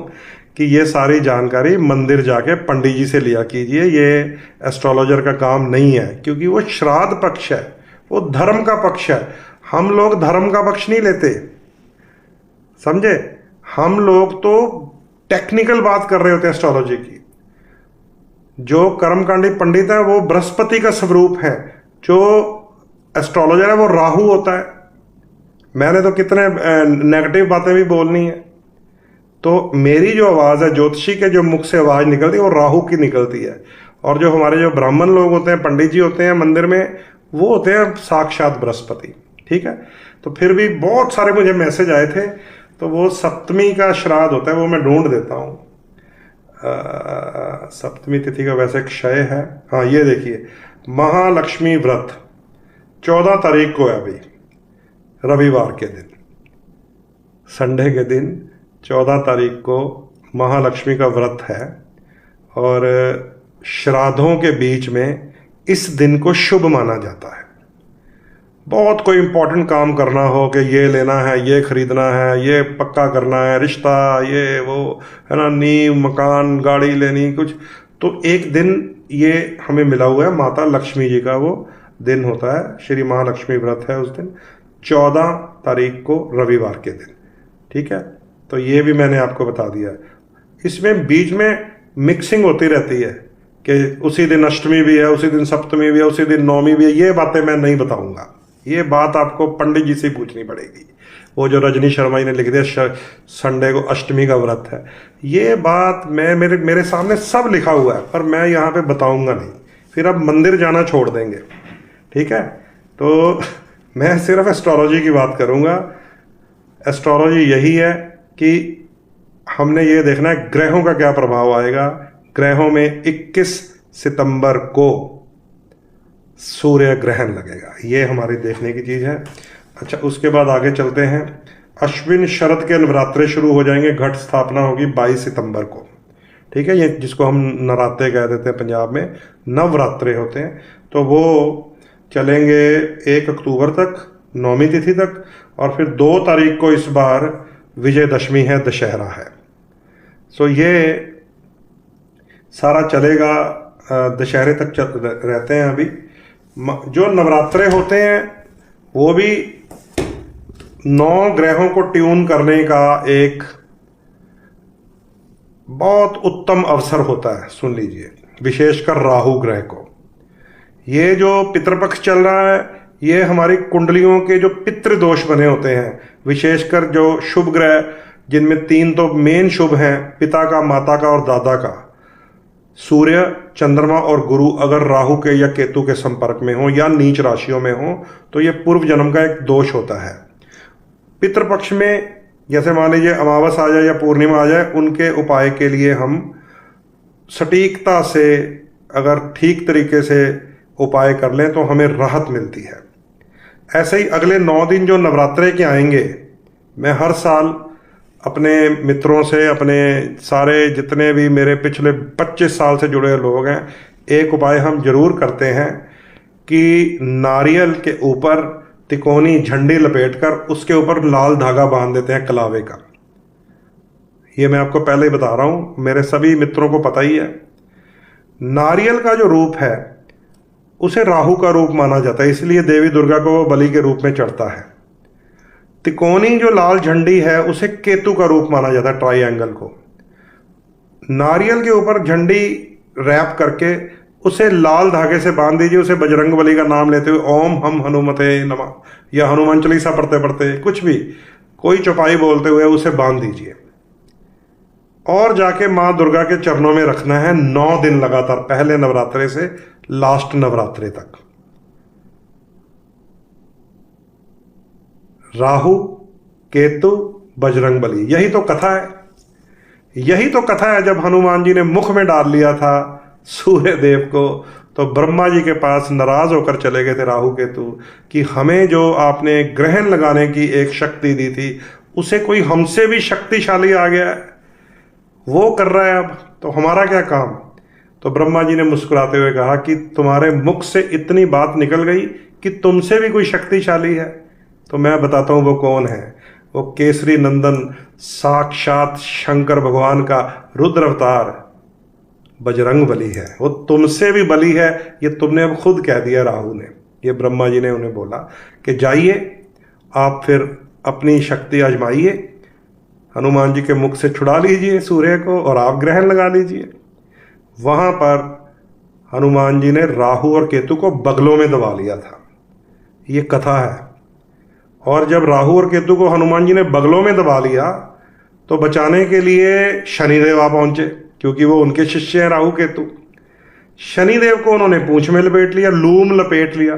कि ये सारी जानकारी मंदिर जाके पंडित जी से लिया कीजिए, ये एस्ट्रोलॉजर का काम नहीं है, क्योंकि वो श्राद्ध पक्ष है, वो धर्म का पक्ष है। हम लोग धर्म का पक्ष नहीं लेते, समझे? हम लोग तो टेक्निकल बात कर रहे होते हैं एस्ट्रोलॉजी की। जो कर्मकांडी पंडित है वो बृहस्पति का स्वरूप है, जो एस्ट्रोलॉजर है वो राहु होता है। मैंने तो कितने नेगेटिव बातें भी बोलनी है, तो मेरी जो आवाज़ है, ज्योतिषी के जो मुख से आवाज़ निकलती है वो राहु की निकलती है, और जो हमारे जो ब्राह्मण लोग होते हैं, पंडित जी होते हैं मंदिर में, वो होते हैं साक्षात बृहस्पति। ठीक है। तो फिर भी बहुत सारे मुझे मैसेज आए थे, तो वो सप्तमी का श्राद्ध होता है, वो मैं ढूंढ देता हूँ। सप्तमी तिथि का वैसे क्षय है। हाँ, ये देखिए, महालक्ष्मी व्रत 14 तारीख को है, अभी रविवार के दिन, संडे के दिन 14 तारीख को महालक्ष्मी का व्रत है, और श्राद्धों के बीच में इस दिन को शुभ माना जाता है। बहुत कोई इंपॉर्टेंट काम करना हो कि ये लेना है, ये खरीदना है, ये पक्का करना है, रिश्ता, ये वो है ना, नींव, मकान, गाड़ी लेनी कुछ, तो एक दिन ये हमें मिला हुआ है। माता लक्ष्मी जी का वो दिन होता है, श्री महालक्ष्मी व्रत है उस दिन 14 तारीख को, रविवार के दिन। ठीक है। तो ये भी मैंने आपको बता दिया। इसमें बीच में मिक्सिंग होती रहती है कि उसी दिन अष्टमी भी है, उसी दिन सप्तमी भी है, उसी दिन नौमी भी है। ये बातें मैं नहीं बताऊंगा, ये बात आपको पंडित जी से पूछनी पड़ेगी। वो जो रजनी शर्मा जी ने लिख दिया संडे को अष्टमी का व्रत है, ये बात मैं मेरे सामने सब लिखा हुआ है, पर मैं यहाँ पे बताऊंगा नहीं, फिर अब मंदिर जाना छोड़ देंगे। ठीक है। तो मैं सिर्फ एस्ट्रोलॉजी की बात करूँगा। एस्ट्रोलॉजी यही है कि हमने ये देखना है ग्रहों का क्या प्रभाव आएगा। ग्रहों में 21 सितंबर को सूर्य ग्रहण लगेगा, ये हमारी देखने की चीज़ है। अच्छा, उसके बाद आगे चलते हैं। अश्विन शरद के नवरात्रे शुरू हो जाएंगे, घट स्थापना होगी 22 सितंबर को। ठीक है। ये जिसको हम नराते कह देते हैं, पंजाब में नवरात्रे होते हैं, तो वो चलेंगे 1 अक्टूबर तक, 9वीं तिथि तक, और फिर 2 तारीख को इस बार विजयदशमी है, दशहरा है। सो ये सारा चलेगा, दशहरे तक रहते हैं। अभी जो नवरात्रे होते हैं वो भी 9 ग्रहों को ट्यून करने का एक बहुत उत्तम अवसर होता है। सुन लीजिए, विशेषकर राहु ग्रह को। ये जो पितृपक्ष चल रहा है, ये हमारी कुंडलियों के जो पितृदोष बने होते हैं, विशेषकर जो शुभ ग्रह, जिनमें 3 तो मेन शुभ हैं, पिता का, माता का और दादा का, सूर्य, चंद्रमा और गुरु, अगर राहु के या केतु के संपर्क में हो या नीच राशियों में हो, तो ये पूर्व जन्म का एक दोष होता है। पितृपक्ष में जैसे मान लीजिए अमावस आ जाए या पूर्णिमा आ जाए, उनके उपाय के लिए हम सटीकता से, अगर ठीक तरीके से उपाय कर लें तो हमें राहत मिलती है। ऐसे ही अगले 9 दिन जो नवरात्रे के आएंगे, मैं हर साल अपने मित्रों से, अपने सारे जितने भी मेरे पिछले 25 साल से जुड़े लोग हैं, एक उपाय हम जरूर करते हैं कि नारियल के ऊपर तिकोनी झंडी लपेटकर उसके ऊपर लाल धागा बांध देते हैं कलावे का। ये मैं आपको पहले ही बता रहा हूं, मेरे सभी मित्रों को पता ही है। नारियल का जो रूप है उसे राहु का रूप माना जाता है, इसलिए देवी दुर्गा को वो बलि के रूप में चढ़ता है। तिकोनी जो लाल झंडी है उसे केतु का रूप माना जाता है, ट्राइएंगल को। नारियल के ऊपर झंडी रैप करके उसे लाल धागे से बांध दीजिए, उसे बजरंगबली का नाम लेते हुए ओम हम हनुमते नमः या हनुमान चालीसा पढ़ते पढ़ते, कुछ भी, कोई चौपाई बोलते हुए उसे बांध दीजिए, और जाके माँ दुर्गा के चरणों में रखना है 9 दिन लगातार, पहले नवरात्रे से लास्ट नवरात्रे तक। राहु, केतु, बजरंगबली, यही तो कथा है। यही तो कथा है। जब हनुमान जी ने मुख में डाल लिया था सूर्य देव को, तो ब्रह्मा जी के पास नाराज होकर चले गए थे राहु केतु कि हमें जो आपने ग्रहण लगाने की एक शक्ति दी थी उसे कोई हमसे भी शक्तिशाली आ गया है, वो कर रहा है, अब तो हमारा क्या काम। तो ब्रह्मा जी ने मुस्कुराते हुए कहा कि तुम्हारे मुख से इतनी बात निकल गई कि तुमसे भी कोई शक्तिशाली है, तो मैं बताता हूं वो कौन है। वो केसरी नंदन साक्षात शंकर भगवान का रुद्र अवतार बजरंग बली है, वो तुमसे भी बली है, ये तुमने अब खुद कह दिया राहु ने। ये ब्रह्मा जी ने उन्हें बोला कि जाइए आप फिर अपनी शक्ति आजमाइए, हनुमान जी के मुख से छुड़ा लीजिए सूर्य को और आप ग्रहण लगा लीजिए। वहां पर हनुमान जी ने राहु और केतु को बगलों में दबा लिया था, ये कथा है। और जब राहु और केतु को हनुमान जी ने बगलों में दबा लिया तो बचाने के लिए शनिदेव आ पहुंचे, क्योंकि वो उनके शिष्य हैं राहु केतु। शनिदेव को उन्होंने पूंछ में लपेट लिया, लूम लपेट लिया,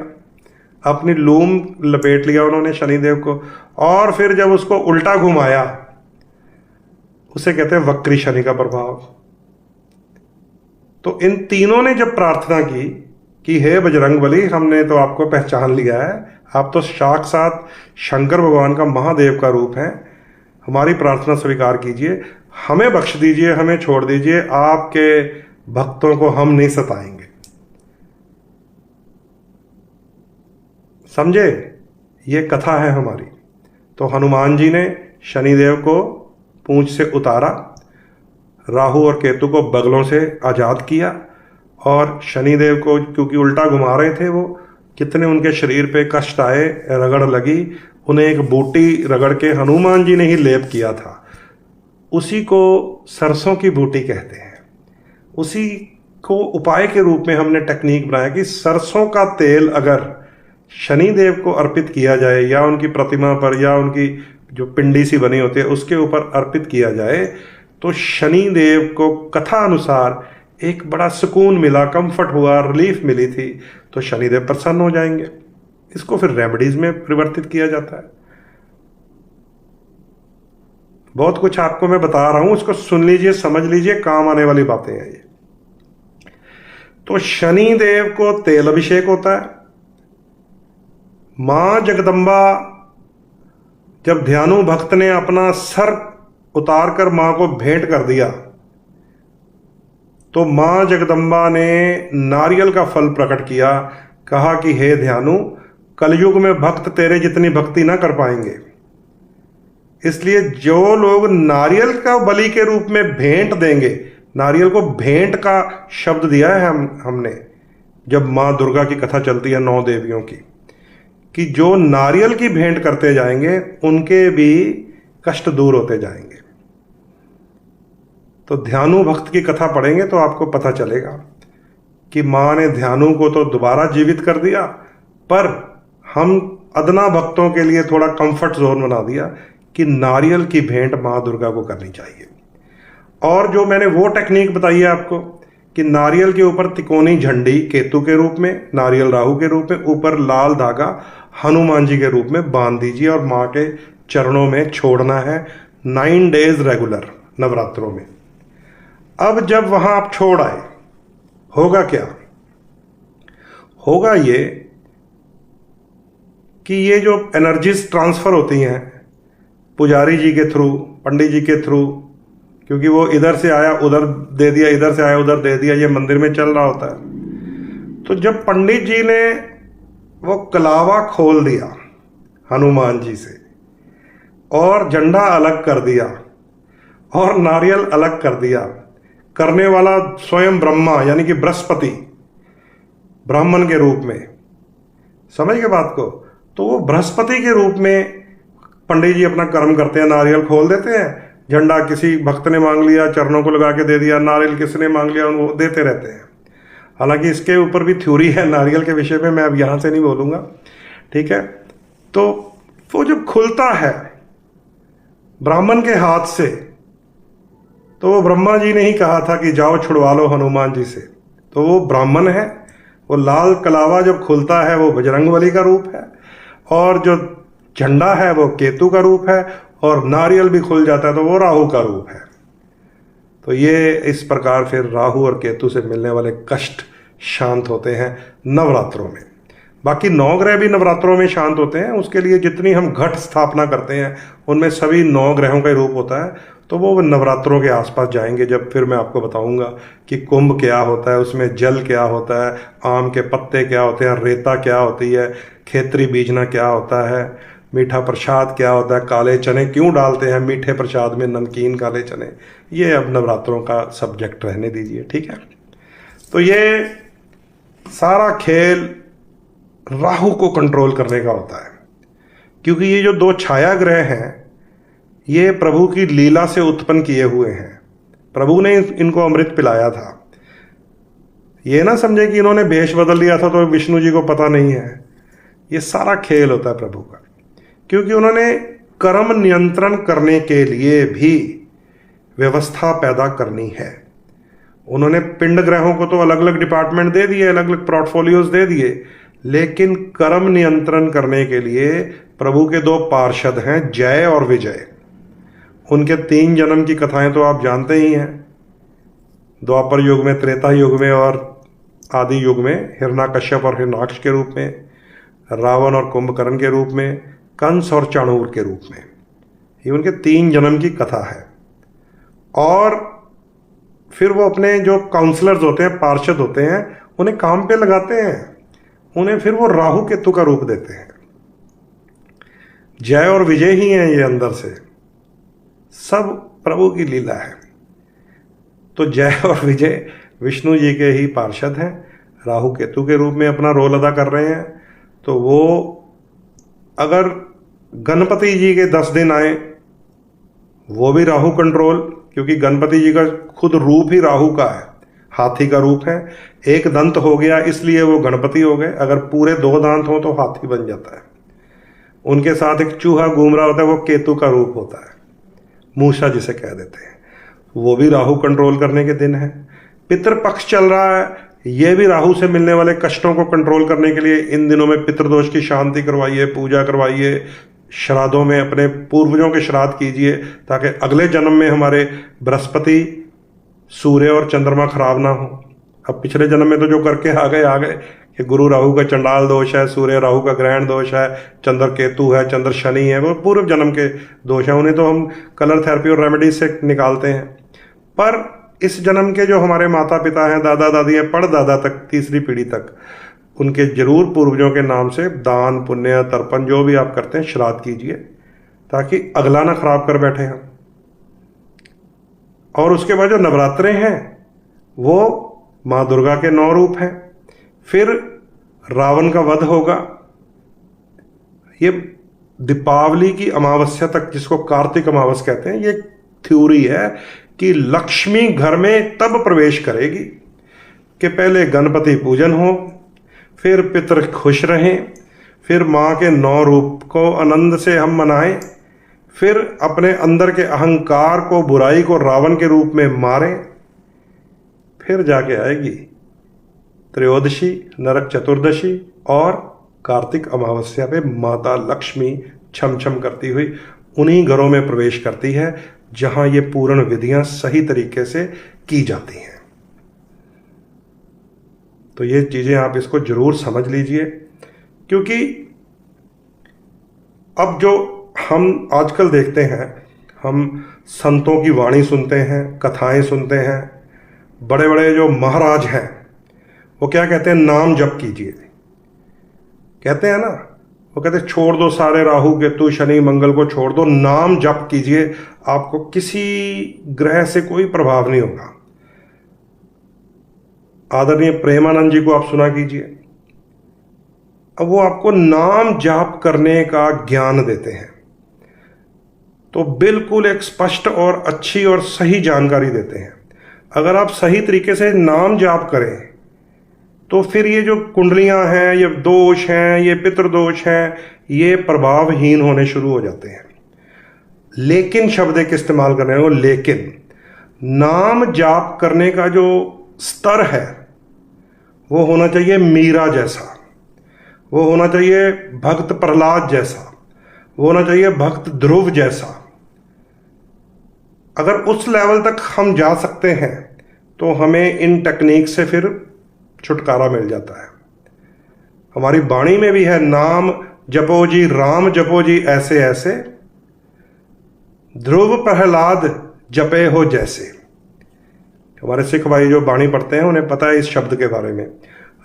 अपनी लूम लपेट लिया उन्होंने शनिदेव को। और फिर जब उसको उल्टा घुमाया, उसे कहते हैं वक्री शनि का प्रभाव। तो इन तीनों ने जब प्रार्थना की कि हे बजरंग बली, हमने तो आपको पहचान लिया है, आप तो साक्षात शंकर भगवान का महादेव का रूप है, हमारी प्रार्थना स्वीकार कीजिए, हमें बख्श दीजिए, हमें छोड़ दीजिए, आपके भक्तों को हम नहीं सताएंगे। समझे, ये कथा है हमारी। तो हनुमान जी ने शनिदेव को पूंछ से उतारा, राहु और केतु को बगलों से आजाद किया, और शनिदेव को क्योंकि उल्टा घुमा रहे थे वो, कितने उनके शरीर पे कष्ट आए, रगड़ लगी, उन्हें एक बूटी रगड़ के हनुमान जी ने ही लेप किया था, उसी को सरसों की बूटी कहते हैं। उसी को उपाय के रूप में हमने टेक्निक बनाया कि सरसों का तेल अगर शनिदेव को अर्पित किया जाए, या उनकी प्रतिमा पर, या उनकी जो पिंडी सी बनी होती है उसके ऊपर अर्पित किया जाए, तो शनिदेव को कथा अनुसार एक बड़ा सुकून मिला, कंफर्ट हुआ, रिलीफ मिली थी, तो शनिदेव प्रसन्न हो जाएंगे। इसको फिर रेमेडीज में परिवर्तित किया जाता है। बहुत कुछ आपको मैं बता रहा हूं, उसको सुन लीजिए, समझ लीजिए, काम आने वाली बातें हैं ये। तो शनिदेव को तेल अभिषेक होता है। मां जगदम्बा, जब ध्यानु भक्त ने अपना सर उतार कर मां को भेंट कर दिया, तो मां जगदम्बा ने नारियल का फल प्रकट किया, कहा कि हे ध्यानु, कलयुग में भक्त तेरे जितनी भक्ति ना कर पाएंगे, इसलिए जो लोग नारियल का बलि के रूप में भेंट देंगे, नारियल को भेंट का शब्द दिया है हमने जब मां दुर्गा की कथा चलती है 9 देवियों की, कि जो नारियल की भेंट करते जाएंगे उनके भी कष्ट दूर होते जाएंगे। तो ध्यानु भक्त की कथा पढ़ेंगे तो आपको पता चलेगा कि मां ने ध्यानु को तो दोबारा जीवित कर दिया, पर हम अदना भक्तों के लिए थोड़ा कंफर्ट जोन बना दिया कि नारियल की भेंट मां दुर्गा को करनी चाहिए। और जो मैंने वो टेक्निक बताई है आपको कि नारियल के ऊपर तिकोनी झंडी केतु के रूप में, नारियल राहु के रूप में, ऊपर लाल धागा हनुमान जी के रूप में बांध दीजिए और मां के चरणों में छोड़ना है 9 डेज रेगुलर नवरात्रों में। अब जब वहां आप छोड़ आए, होगा क्या? होगा ये कि ये जो एनर्जीज ट्रांसफर होती हैं पुजारी जी के थ्रू, पंडित जी के थ्रू, क्योंकि वो इधर से आया उधर दे दिया, इधर से आया उधर दे दिया, ये मंदिर में चल रहा होता है। तो जब पंडित जी ने वो कलावा खोल दिया हनुमान जी से और झंडा अलग कर दिया और नारियल अलग कर दिया, करने वाला स्वयं ब्रह्मा यानी कि बृहस्पति ब्राह्मण के रूप में, समझ गए बात को? तो वो बृहस्पति के रूप में पंडित जी अपना कर्म करते हैं, नारियल खोल देते हैं, झंडा किसी भक्त ने मांग लिया चरणों को लगा के दे दिया, नारियल किसने मांग लिया उनको देते रहते हैं। हालांकि इसके ऊपर भी थ्योरी है नारियल के विषय में, मैं अब यहाँ से नहीं बोलूँगा, ठीक है। तो वो जब खुलता है ब्राह्मण के हाथ से, तो वो ब्रह्मा जी ने ही कहा था कि जाओ छुड़वा लो हनुमान जी से, तो वो ब्राह्मण है। वो लाल कलावा जब खुलता है वो बजरंगबली का रूप है, और जो झंडा है वो केतु का रूप है, और नारियल भी खुल जाता है तो वो राहु का रूप है। तो ये इस प्रकार फिर राहु और केतु से मिलने वाले कष्ट शांत होते हैं नवरात्रों में। बाकी 9 ग्रह भी नवरात्रों में शांत होते हैं। उसके लिए जितनी हम घट स्थापना करते हैं उनमें सभी 9 ग्रहों का ही रूप होता है। तो वो नवरात्रों के आसपास जाएंगे जब फिर मैं आपको बताऊंगा कि कुंभ क्या होता है, उसमें जल क्या होता है, आम के पत्ते क्या होते हैं, रेता क्या होती है, खेतरी बीजना क्या होता है, मीठा प्रसाद क्या होता है, काले चने क्यों डालते हैं मीठे प्रसाद में, नमकीन काले चने। ये अब नवरात्रों का सब्जेक्ट रहने दीजिए, ठीक है। तो ये सारा खेल राहु को कंट्रोल करने का होता है, क्योंकि ये जो 2 छाया ग्रह हैं ये प्रभु की लीला से उत्पन्न किए हुए हैं। प्रभु ने इनको अमृत पिलाया था। ये ना समझे कि इन्होंने भेष बदल लिया था तो विष्णु जी को पता नहीं है। ये सारा खेल होता है प्रभु का, क्योंकि उन्होंने कर्म नियंत्रण करने के लिए भी व्यवस्था पैदा करनी है। उन्होंने पिंड ग्रहों को तो अलग अलग डिपार्टमेंट दे दिए, अलग अलग पोर्टफोलियोज दे दिए, लेकिन कर्म नियंत्रण करने के लिए प्रभु के 2 पार्षद हैं, जय और विजय। उनके 3 जन्म की कथाएं तो आप जानते ही हैं। द्वापर युग में, त्रेता युग में और आदि युग में हिरण्याकश्यप और हिरण्याक्ष के रूप में, रावण और कुंभकर्ण के रूप में, कंस और चाणूर के रूप में। ये उनके 3 जन्म की कथा है। और फिर वो अपने जो काउंसलर्स होते हैं, पार्षद होते हैं, उन्हें काम पे लगाते हैं। उन्हें फिर वो राहु केतु का रूप देते हैं। जय और विजय ही हैं ये अंदर से, सब प्रभु की लीला है। तो जय और विजय विष्णु जी के ही पार्षद हैं, राहु केतु के रूप में अपना रोल अदा कर रहे हैं। तो वो अगर गणपति जी के 10 दिन आए, वो भी राहु कंट्रोल, क्योंकि गणपति जी का खुद रूप ही राहु का है, हाथी का रूप है। एक दंत हो गया इसलिए वो गणपति हो गए। अगर पूरे 2 दांत हो तो हाथी बन जाता है। उनके साथ एक चूहा घूम रहा होता है, वो केतु का रूप होता है, मूषा जिसे कह देते हैं। वो भी राहु कंट्रोल करने के दिन है। पितृपक्ष चल रहा है, ये भी राहु से मिलने वाले कष्टों को कंट्रोल करने के लिए इन दिनों में पितृदोष की शांति करवाइए, पूजा करवाइए, श्राद्धों में अपने पूर्वजों के श्राद्ध कीजिए, ताकि अगले जन्म में हमारे बृहस्पति, सूर्य और चंद्रमा खराब ना हो। अब पिछले जन्म में तो जो करके आ गए कि गुरु राहु का चंडाल दोष है, सूर्य राहु का ग्रहण दोष है, चंद्र केतु है, चंद्र शनि है, वो पूर्व जन्म के दोष है। उन्हें तो हम कलर थेरेपी और रेमेडी से निकालते हैं। पर इस जन्म के जो हमारे माता पिता हैं, दादा दादी हैं, परदादा तक, तीसरी पीढ़ी तक, उनके जरूर पूर्वजों के नाम से दान पुण्य तर्पण जो भी आप करते हैं श्राद्ध कीजिए, ताकि अगला ना खराब कर बैठे हम। और उसके बाद जो नवरात्रे हैं वो माँ दुर्गा के 9 रूप हैं। फिर रावण का वध होगा। ये दीपावली की अमावस्या तक, जिसको कार्तिक अमावस कहते हैं, ये थ्योरी है कि लक्ष्मी घर में तब प्रवेश करेगी कि पहले गणपति पूजन हो, फिर पितर खुश रहें, फिर माँ के 9 रूप को आनंद से हम मनाएं, फिर अपने अंदर के अहंकार को, बुराई को रावण के रूप में मारें, फिर जाके आएगी त्रयोदशी, नरक चतुर्दशी और कार्तिक अमावस्या पे माता लक्ष्मी छम छम करती हुई उन्हीं घरों में प्रवेश करती है जहां ये पूर्ण विधियां सही तरीके से की जाती हैं। तो ये चीजें आप इसको जरूर समझ लीजिए, क्योंकि अब जो हम आजकल देखते हैं, हम संतों की वाणी सुनते हैं, कथाएं सुनते हैं, बड़े बड़े जो महाराज हैं वो क्या कहते हैं, नाम जप कीजिए कहते हैं ना। वो कहते हैं छोड़ दो सारे राहु केतु शनि मंगल को छोड़ दो, नाम जप कीजिए, आपको किसी ग्रह से कोई प्रभाव नहीं होगा। आदरणीय प्रेमानंद जी को आप सुना कीजिए। अब वो आपको नाम जाप करने का ज्ञान देते हैं, तो बिल्कुल एक स्पष्ट और अच्छी और सही जानकारी देते हैं। अगर आप सही तरीके से नाम जाप करें तो फिर ये जो कुंडलियां हैं, ये दोष हैं, ये पितृदोष हैं, ये प्रभावहीन होने शुरू हो जाते हैं। लेकिन शब्द एक इस्तेमाल कर रहे हो, लेकिन नाम जाप करने का जो स्तर है वो होना चाहिए मीरा जैसा, वो होना चाहिए भक्त प्रहलाद जैसा, वो होना चाहिए भक्त ध्रुव जैसा। अगर उस लेवल तक हम जा सकते हैं तो हमें इन टेक्निक से फिर छुटकारा मिल जाता है। हमारी वाणी में भी है, नाम जपो जी राम जपो जी ऐसे ऐसे, ध्रुव प्रहलाद जपे हो जैसे। हमारे सिख भाई जो वाणी पढ़ते हैं उन्हें पता है इस शब्द के बारे में।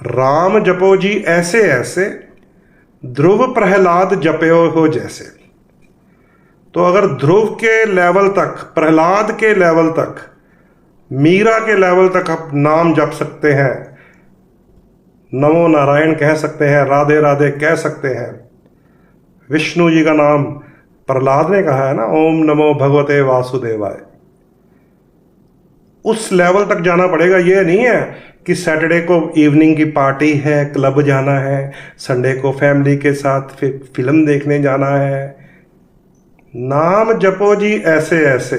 राम जपो जी ऐसे ऐसे, ध्रुव प्रहलाद जपे हो जैसे। तो अगर ध्रुव के लेवल तक, प्रहलाद के लेवल तक, मीरा के लेवल तक आप नाम जप सकते हैं, नमो नारायण कह सकते हैं, राधे राधे कह सकते हैं, विष्णु जी का नाम प्रहलाद ने कहा है ना, ओम नमो भगवते वासुदेवाय, उस लेवल तक जाना पड़ेगा। ये नहीं है कि सैटरडे को इवनिंग की पार्टी है, क्लब जाना है, संडे को फैमिली के साथ फिर फिल्म देखने जाना है। नाम जपो जी ऐसे ऐसे,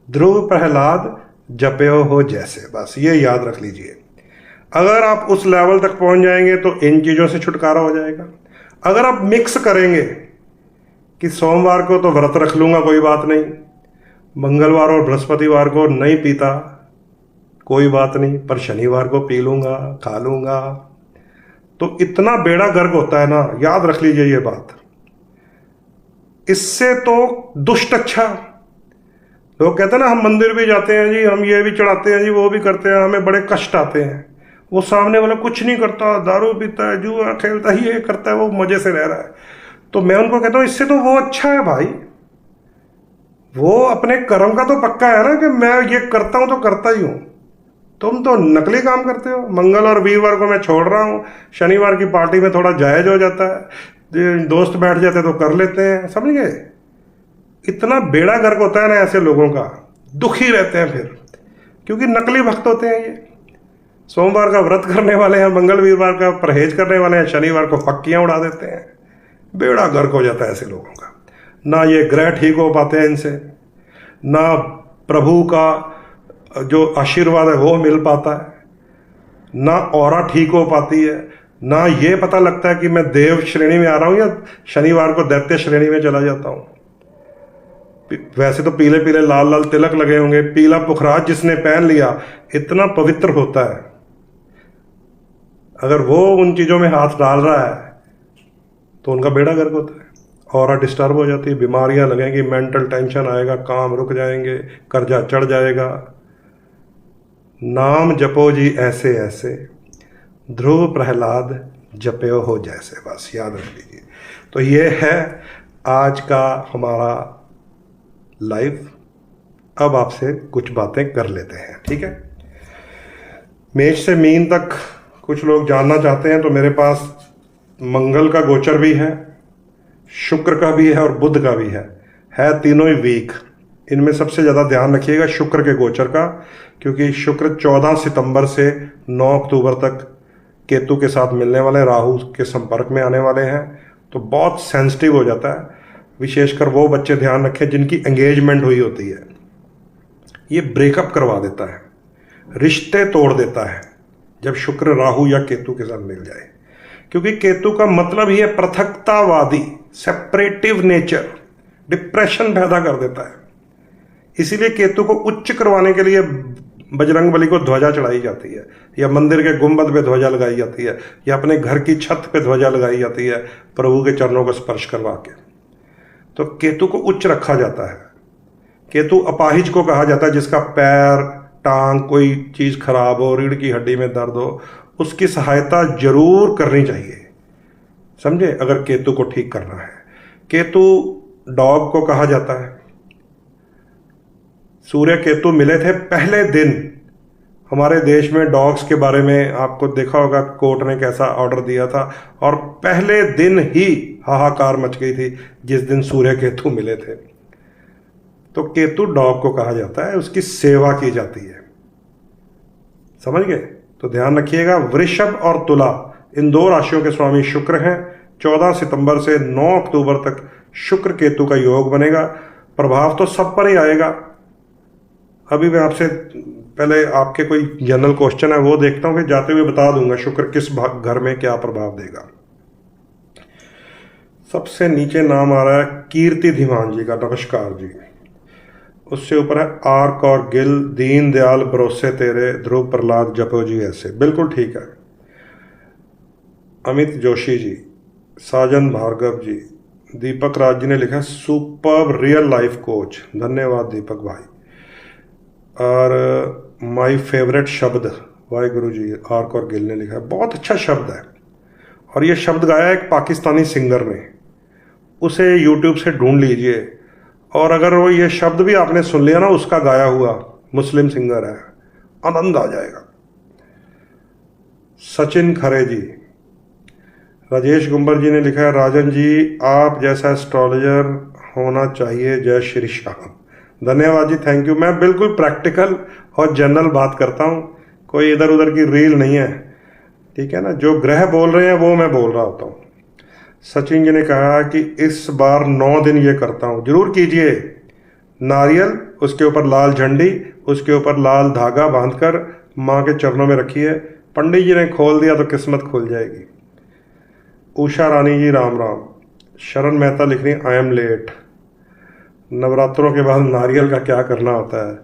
ध्रुव प्रहलाद जपयो हो जैसे, बस ये याद रख लीजिए। अगर आप उस लेवल तक पहुंच जाएंगे तो इन चीज़ों से छुटकारा हो जाएगा। अगर आप मिक्स करेंगे कि सोमवार को तो व्रत रख लूंगा कोई बात नहीं, मंगलवार और बृहस्पतिवार को नहीं पीता कोई बात नहीं, पर शनिवार को पी लूंगा, खा लूंगा, तो इतना बेड़ा गर्क होता है ना, याद रख लीजिए ये बात। इससे तो दुष्ट अच्छा। लोग कहते हैं ना, हम मंदिर भी जाते हैं जी, हम ये भी चढ़ाते हैं जी, वो भी करते हैं, हमें बड़े कष्ट आते हैं। वो सामने वाला कुछ नहीं करता, दारू पीता है, जुआ खेलता है, ये करता है, वो मजे से रह रहा है। तो मैं उनको कहता हूँ इससे तो वो अच्छा है भाई। वो अपने कर्म का तो पक्का है ना कि मैं ये करता हूं तो करता ही हूं। तुम तो नकली काम करते हो। मंगल और वीरवार को मैं छोड़ रहा हूं, शनिवार की पार्टी में थोड़ा जायज हो जाता है, दोस्त बैठ जाते तो कर लेते हैं, समझ गए। इतना बेड़ा गर्क होता है ना ऐसे लोगों का, दुखी रहते हैं फिर, क्योंकि नकली भक्त होते हैं ये। सोमवार का व्रत करने वाले हैं, मंगल वीरवार का परहेज करने वाले हैं, शनिवार को फक्कियां उड़ा देते हैं। बेड़ा गर्क हो जाता है ऐसे लोगों का। ना ये ग्रह ठीक हो पाते हैं इनसे, ना प्रभु का जो आशीर्वाद है वो मिल पाता है, ना ऑरा ठीक हो पाती है, ना ये पता लगता है कि मैं देव श्रेणी में आ रहा हूं या शनिवार को दैत्य श्रेणी में चला जाता हूं। वैसे तो पीले पीले लाल लाल तिलक लगे होंगे, पीला पुखराज जिसने पहन लिया इतना पवित्र होता है। अगर वो उन चीजों में हाथ डाल रहा है तो उनका बेड़ा गर्क होता है, ऑरा डिस्टर्ब हो जाती है, बीमारियां लगेंगी, मेंटल टेंशन आएगा, काम रुक जाएंगे, कर्जा चढ़ जाएगा। नाम जपो जी ऐसे ऐसे, ध्रुव प्रहलाद जपयो हो जैसे, बस याद रख लीजिए। तो ये है आज का हमारा लाइव। अब आपसे कुछ बातें कर लेते हैं, ठीक है। मेष से मीन तक कुछ लोग जानना चाहते हैं, तो मेरे पास मंगल का गोचर भी है, शुक्र का भी है और बुध का भी है तीनों ही वीक। इनमें सबसे ज़्यादा ध्यान रखिएगा शुक्र के गोचर का, क्योंकि शुक्र 14 सितंबर से 9 अक्टूबर तक केतु के साथ मिलने वाले, राहु के संपर्क में आने वाले हैं, तो बहुत सेंसिटिव हो जाता है। विशेषकर वो बच्चे ध्यान रखें जिनकी एंगेजमेंट हुई होती है, ये ब्रेकअप करवा देता है, रिश्ते तोड़ देता है जब शुक्र राहु या केतु के साथ मिल जाए। क्योंकि केतु का मतलब ही है पृथकतावादी, सेपरेटिव नेचर, डिप्रेशन पैदा कर देता है। इसीलिए केतु को उच्च करवाने के लिए बजरंगबली को ध्वजा चढ़ाई जाती है, या मंदिर के गुंबद पे ध्वजा लगाई जाती है, या अपने घर की छत पे ध्वजा लगाई जाती है, प्रभु के चरणों को स्पर्श करवा के। तो केतु को उच्च रखा जाता है। केतु अपाहिज को कहा जाता है, जिसका पैर, टांग, कोई चीज खराब हो, रीढ़ की हड्डी में दर्द हो, उसकी सहायता जरूर करनी चाहिए, समझे, अगर केतु को ठीक करना है। केतु डॉग को कहा जाता है। सूर्य केतु मिले थे पहले दिन। हमारे देश में डॉग्स के बारे में आपको देखा होगा, कोर्ट ने कैसा ऑर्डर दिया था, और पहले दिन ही हाहाकार मच गई थी जिस दिन सूर्य केतु मिले थे। तो केतु डॉग को कहा जाता है, उसकी सेवा की जाती है, समझ गए। तो ध्यान रखिएगा, वृषभ और तुला इन दो राशियों के स्वामी शुक्र हैं। 14 सितंबर से 9 अक्टूबर तक शुक्र केतु का योग बनेगा। प्रभाव तो सब पर ही आएगा। अभी मैं आपसे पहले आपके कोई जनरल क्वेश्चन है वो देखता हूं, फिर जाते हुए बता दूंगा शुक्र किस घर में क्या प्रभाव देगा। सबसे नीचे नाम आ रहा है कीर्ति धीमान जी का, नमस्कार जी। उससे ऊपर है आर्क और गिल, दीन दयाल भरोसे तेरे, ध्रुव प्रहलाद जपो जी ऐसे। बिल्कुल ठीक है। अमित जोशी जी, साजन भार्गव जी, दीपक राज जी ने लिखा सुपर रियल लाइफ कोच, धन्यवाद दीपक भाई। और माय फेवरेट शब्द वाहिगुरु जी, आर्क और गिल ने लिखा है, बहुत अच्छा शब्द है। और ये शब्द गाया एक पाकिस्तानी सिंगर ने, उसे यूट्यूब से ढूंढ लीजिए, और अगर वो ये शब्द भी आपने सुन लिया ना, उसका गाया हुआ, मुस्लिम सिंगर है, आनंद आ जाएगा। सचिन खरे जी, राजेश गुंबर जी ने लिखा है राजन जी आप जैसा एस्ट्रोलॉजर होना चाहिए, जय श्री श्याम। धन्यवाद जी, थैंक यू। मैं बिल्कुल प्रैक्टिकल और जनरल बात करता हूँ, कोई इधर उधर की रील नहीं है, ठीक है ना। जो ग्रह बोल रहे हैं वो मैं बोल रहा होता हूँ। सचिन जी ने कहा कि इस बार 9 दिन ये करता हूँ, जरूर कीजिए। नारियल, उसके ऊपर लाल झंडी, उसके ऊपर लाल धागा बांधकर माँ के चरणों में रखिए, पंडित जी ने खोल दिया तो किस्मत खुल जाएगी। उषा रानी जी राम राम। शरण मेहता लिख रही आई एम लेट। नवरात्रों के बाद नारियल का क्या करना होता है,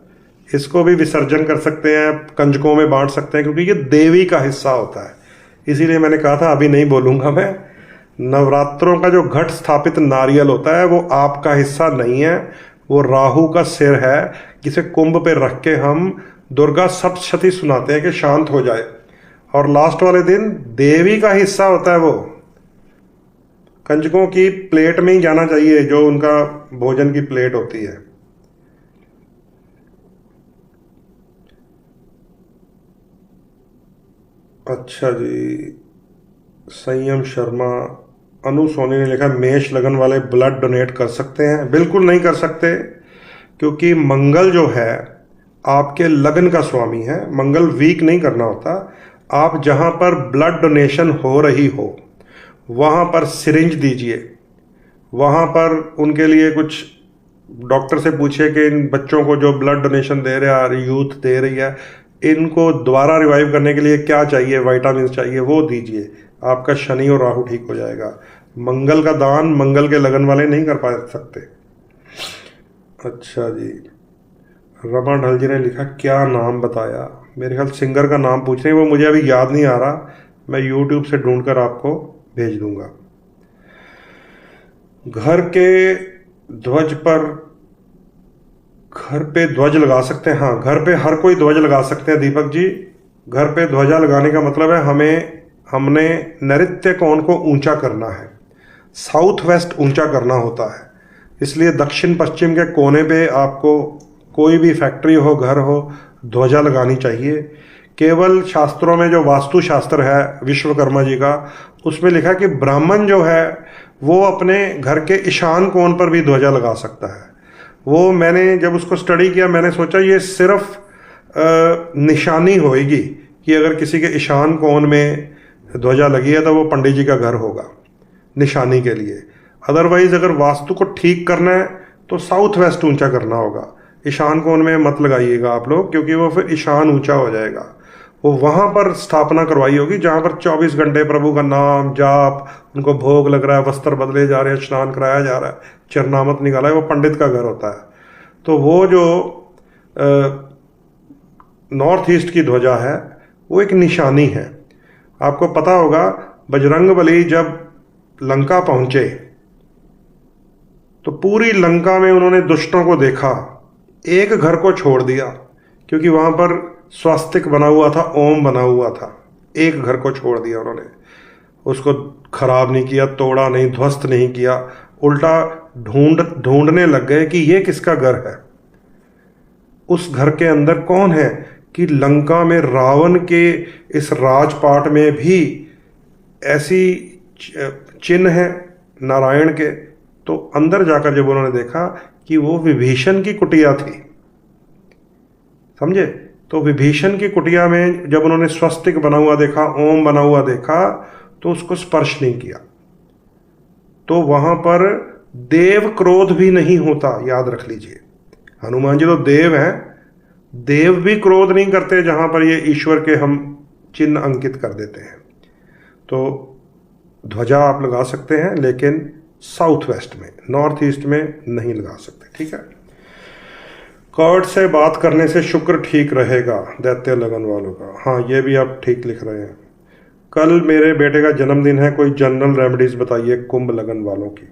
इसको भी विसर्जन कर सकते हैं, कंजकों में बांट सकते हैं, क्योंकि ये देवी का हिस्सा होता है। इसीलिए मैंने कहा था अभी नहीं बोलूँगा मैं। नवरात्रों का जो घट स्थापित नारियल होता है वो आपका हिस्सा नहीं है, वो राहु का सिर है, जिसे कुंभ पे रख के हम दुर्गा सप्तशती सुनाते हैं कि शांत हो जाए। और लास्ट वाले दिन देवी का हिस्सा होता है वो, कंजकों की प्लेट में ही जाना चाहिए, जो उनका भोजन की प्लेट होती है। अच्छा जी, संयम शर्मा, अनु सोनी ने लिखा मेष लगन वाले ब्लड डोनेट कर सकते हैं? बिल्कुल नहीं कर सकते, क्योंकि मंगल जो है आपके लगन का स्वामी है। मंगल वीक नहीं करना होता। आप जहां पर ब्लड डोनेशन हो रही हो वहां पर सिरिंज दीजिए, वहां पर उनके लिए कुछ डॉक्टर से पूछिए कि इन बच्चों को जो ब्लड डोनेशन दे रहे हैं, यूथ दे रही है, इनको दोबारा रिवाइव करने के लिए क्या चाहिए, विटामिन चाहिए, वो दीजिए। आपका शनि और राहु ठीक हो जाएगा। मंगल का दान मंगल के लगन वाले नहीं कर पा सकते। अच्छा जी, रमा ढल जी ने लिखा क्या नाम बताया, मेरे ख्याल सिंगर का नाम पूछ रहे हैं, वो मुझे अभी याद नहीं आ रहा, मैं यूट्यूब से ढूंढकर आपको भेज दूंगा। घर के ध्वज पर, घर पे ध्वज लगा सकते हैं? हाँ, घर पे हर कोई ध्वज लगा सकते हैं दीपक जी। घर पे ध्वजा लगाने का मतलब है हमने नैऋत्य कोण को ऊंचा करना है, साउथ वेस्ट ऊंचा करना होता है। इसलिए दक्षिण पश्चिम के कोने पे आपको कोई भी फैक्ट्री हो, घर हो, ध्वजा लगानी चाहिए। केवल शास्त्रों में जो वास्तु शास्त्र है विश्वकर्मा जी का, उसमें लिखा है कि ब्राह्मण जो है वो अपने घर के ईशान कोण पर भी ध्वजा लगा सकता है। वो मैंने जब उसको स्टडी किया, मैंने सोचा ये सिर्फ निशानी होएगी कि अगर किसी के ईशान कोण में ध्वजा लगी है तो वो पंडित जी का घर होगा, निशानी के लिए। अदरवाइज अगर वास्तु को ठीक करना है तो साउथ वेस्ट ऊंचा करना होगा। ईशान कोण में मत लगाइएगा आप लोग, क्योंकि वो फिर ईशान ऊंचा हो जाएगा। वो वहां पर स्थापना करवाई होगी जहां पर 24 घंटे प्रभु का नाम जाप, उनको भोग लग रहा है, वस्त्र बदले जा रहे हैं, स्नान कराया जा रहा है, चरनामत निकाला है, वो पंडित का घर होता है। तो वो जो नॉर्थ ईस्ट की ध्वजा है वो एक निशानी है। आपको पता होगा बजरंगबली जब लंका पहुंचे तो पूरी लंका में उन्होंने दुष्टों को देखा, एक घर को छोड़ दिया, क्योंकि वहां पर स्वास्तिक बना हुआ था, ओम बना हुआ था। एक घर को छोड़ दिया उन्होंने, उसको खराब नहीं किया, तोड़ा नहीं, ध्वस्त नहीं किया, उल्टा ढूंढने लग गए कि ये किसका घर है, उस घर के अंदर कौन है। कि लंका में रावण के इस राजपाट में भी ऐसी चिन्ह है नारायण के। तो अंदर जाकर जब उन्होंने देखा कि वो विभीषण की कुटिया थी, समझे, तो विभीषण की कुटिया में जब उन्होंने स्वस्तिक बना हुआ देखा, ओम बना हुआ देखा, तो उसको स्पर्श नहीं किया। तो वहां पर देव क्रोध भी नहीं होता, याद रख लीजिए। हनुमान जी तो देव हैं, देव भी क्रोध नहीं करते जहां पर ये ईश्वर के हम चिन्ह अंकित कर देते हैं। तो ध्वजा आप लगा सकते हैं, लेकिन साउथ वेस्ट में, नॉर्थ ईस्ट में नहीं लगा सकते, ठीक है। कर्ट से बात करने से शुक्र ठीक रहेगा दैत्य लगन वालों का। हाँ, ये भी आप ठीक लिख रहे हैं। कल मेरे बेटे का जन्मदिन है, कोई जनरल रेमेडीज बताइए कुंभ लगन वालों की।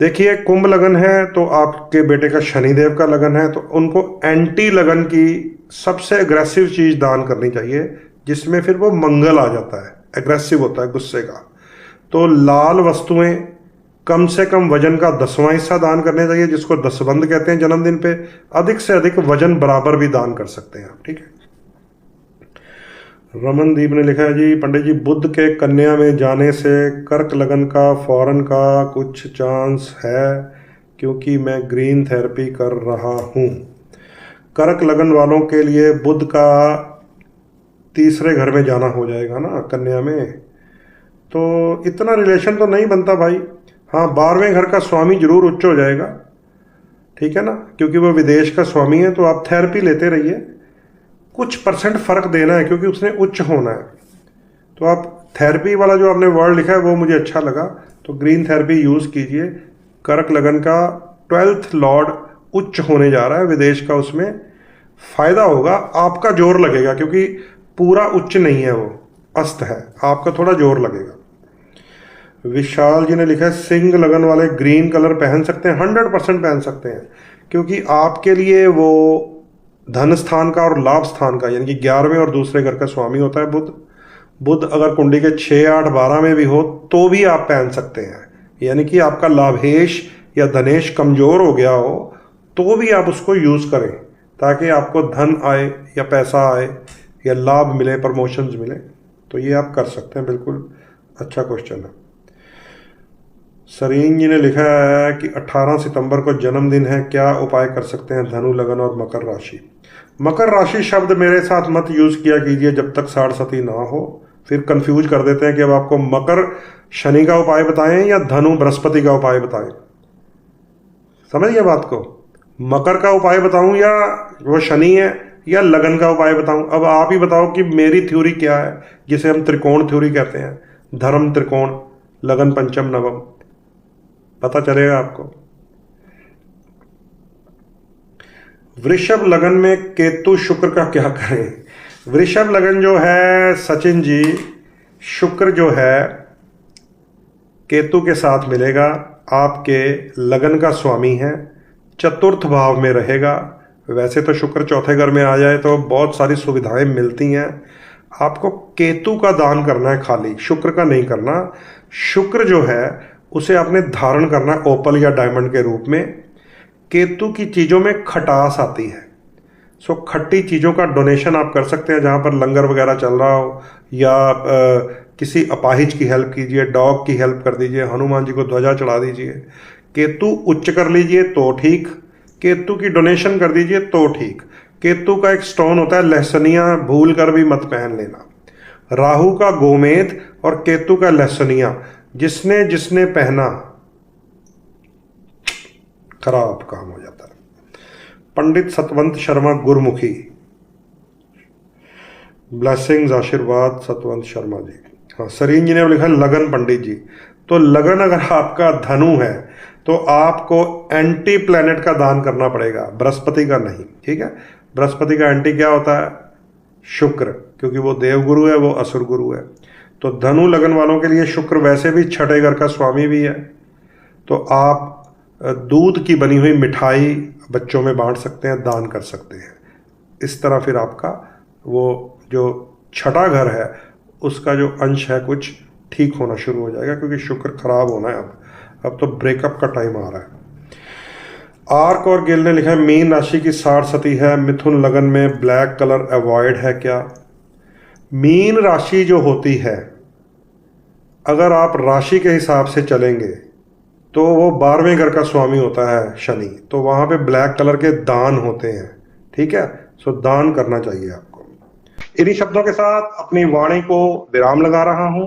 देखिए, कुंभ लगन है तो आपके बेटे का शनिदेव का लगन है, तो उनको एंटी लगन की सबसे अग्रेसिव चीज दान करनी चाहिए, जिसमें फिर वो मंगल आ जाता है, एग्रेसिव होता है गुस्से का। तो लाल वस्तुएं कम से कम वजन का 10वां हिस्सा दान करने चाहिए, जिसको दसबंध कहते हैं जन्मदिन पे। अधिक से अधिक वजन बराबर भी दान कर सकते हैं आप, ठीक है। रमनदीप ने लिखा है जी, पंडित जी बुध के कन्या में जाने से कर्क लगन का फॉरेन का कुछ चांस है, क्योंकि मैं ग्रीन थेरेपी कर रहा हूँ। कर्क लगन वालों के लिए बुध का तीसरे घर में जाना हो जाएगा ना, कन्या में, तो इतना रिलेशन तो नहीं बनता भाई। हाँ, 12वें घर का स्वामी जरूर उच्च हो जाएगा, ठीक है ना, क्योंकि वो विदेश का स्वामी है। तो आप थेरेपी लेते रहिए, कुछ परसेंट फर्क देना है, क्योंकि उसने उच्च होना है। तो आप थेरेपी वाला जो आपने वर्ड लिखा है वो मुझे अच्छा लगा, तो ग्रीन थेरेपी यूज कीजिए। कर्क लगन का 12th लॉर्ड उच्च होने जा रहा है विदेश का, उसमें फायदा होगा, आपका जोर लगेगा, क्योंकि पूरा उच्च नहीं है, वो अस्त है, आपका थोड़ा जोर लगेगा। विशाल जी ने लिखा है, सिंह लगन वाले ग्रीन कलर पहन सकते हैं? 100% पहन सकते हैं, क्योंकि आपके लिए वो धन स्थान का और लाभ स्थान का, यानी कि 11वें और दूसरे घर का स्वामी होता है बुध। बुध अगर कुंडली के 6, 8, 12 में भी हो तो भी आप पहन सकते हैं, यानी कि आपका लाभेश या धनेश कमजोर हो गया हो तो भी आप उसको यूज करें, ताकि आपको धन आए या पैसा आए या लाभ मिले, प्रमोशंस मिले। तो ये आप कर सकते हैं, बिल्कुल अच्छा क्वेश्चन है। सरीन जी ने लिखा है कि 18 सितंबर को जन्मदिन है, क्या उपाय कर सकते हैं धनु लगन और मकर राशि? मकर राशि शब्द मेरे साथ मत यूज किया कीजिए जब तक साढ़सती ना हो, फिर कंफ्यूज कर देते हैं कि अब आपको मकर शनि का उपाय बताएं या धनु बृहस्पति का उपाय बताएं। समझिए बात को, मकर का उपाय बताऊं या वो शनि है, या लगन का उपाय बताऊं? अब आप ही बताओ कि मेरी थ्योरी क्या है, जिसे हम त्रिकोण थ्योरी कहते हैं, धर्म त्रिकोण, लगन पंचम नवम, पता चलेगा आपको। वृषभ लगन में केतु शुक्र का क्या करें? वृषभ लगन जो है सचिन जी, शुक्र जो है केतु के साथ मिलेगा, आपके लगन का स्वामी है, चतुर्थ भाव में रहेगा। वैसे तो शुक्र चौथे घर में आ जाए तो बहुत सारी सुविधाएं मिलती हैं, आपको केतु का दान करना है, खाली शुक्र का नहीं करना। शुक्र जो है उसे आपने धारण करना है ओपल या डायमंड के रूप में। केतु की चीज़ों में खटास आती है, सो खट्टी चीज़ों का डोनेशन आप कर सकते हैं, जहाँ पर लंगर वगैरह चल रहा हो, या किसी अपाहिज की हेल्प कीजिए, डॉग की हेल्प कर दीजिए, हनुमान जी को ध्वजा चढ़ा दीजिए। केतु उच्च कर लीजिए तो ठीक, केतु की डोनेशन कर दीजिए तो ठीक। केतु का एक स्टोन होता है लहसनिया, भूल कर भी मत पहन लेना। राहु का गोमेद और केतु का लहसनिया, जिसने जिसने पहना खराब काम हो जाता है। पंडित सतवंत शर्मा गुरमुखी, ब्लेसिंग्स, आशीर्वाद सतवंत शर्मा जी। हाँ, सरीन जी ने लिखा लगन पंडित जी, तो लगन अगर आपका धनु है तो आपको एंटी प्लैनेट का दान करना पड़ेगा, बृहस्पति का नहीं, ठीक है। बृहस्पति का एंटी क्या होता है? शुक्र, क्योंकि वो देवगुरु है, वो असुर गुरु है। तो धनु लगन वालों के लिए शुक्र वैसे भी छठे घर का स्वामी भी है, तो आप दूध की बनी हुई मिठाई बच्चों में बांट सकते हैं, दान कर सकते हैं। इस तरह फिर आपका वो जो छठा घर है उसका जो अंश है कुछ ठीक होना शुरू हो जाएगा, क्योंकि शुक्र खराब होना है अब तो ब्रेकअप का टाइम आ रहा है। आर्क और गिल ने लिखा है, मीन राशि की साढ़सती है, मिथुन लगन में ब्लैक कलर अवॉइड है क्या? मीन राशि जो होती है, अगर आप राशि के हिसाब से चलेंगे तो वो 12वें घर का स्वामी होता है शनि, तो वहां पे ब्लैक कलर के दान होते हैं, ठीक है। सो दान करना चाहिए आपको। इन्हीं शब्दों के साथ अपनी वाणी को विराम लगा रहा हूं।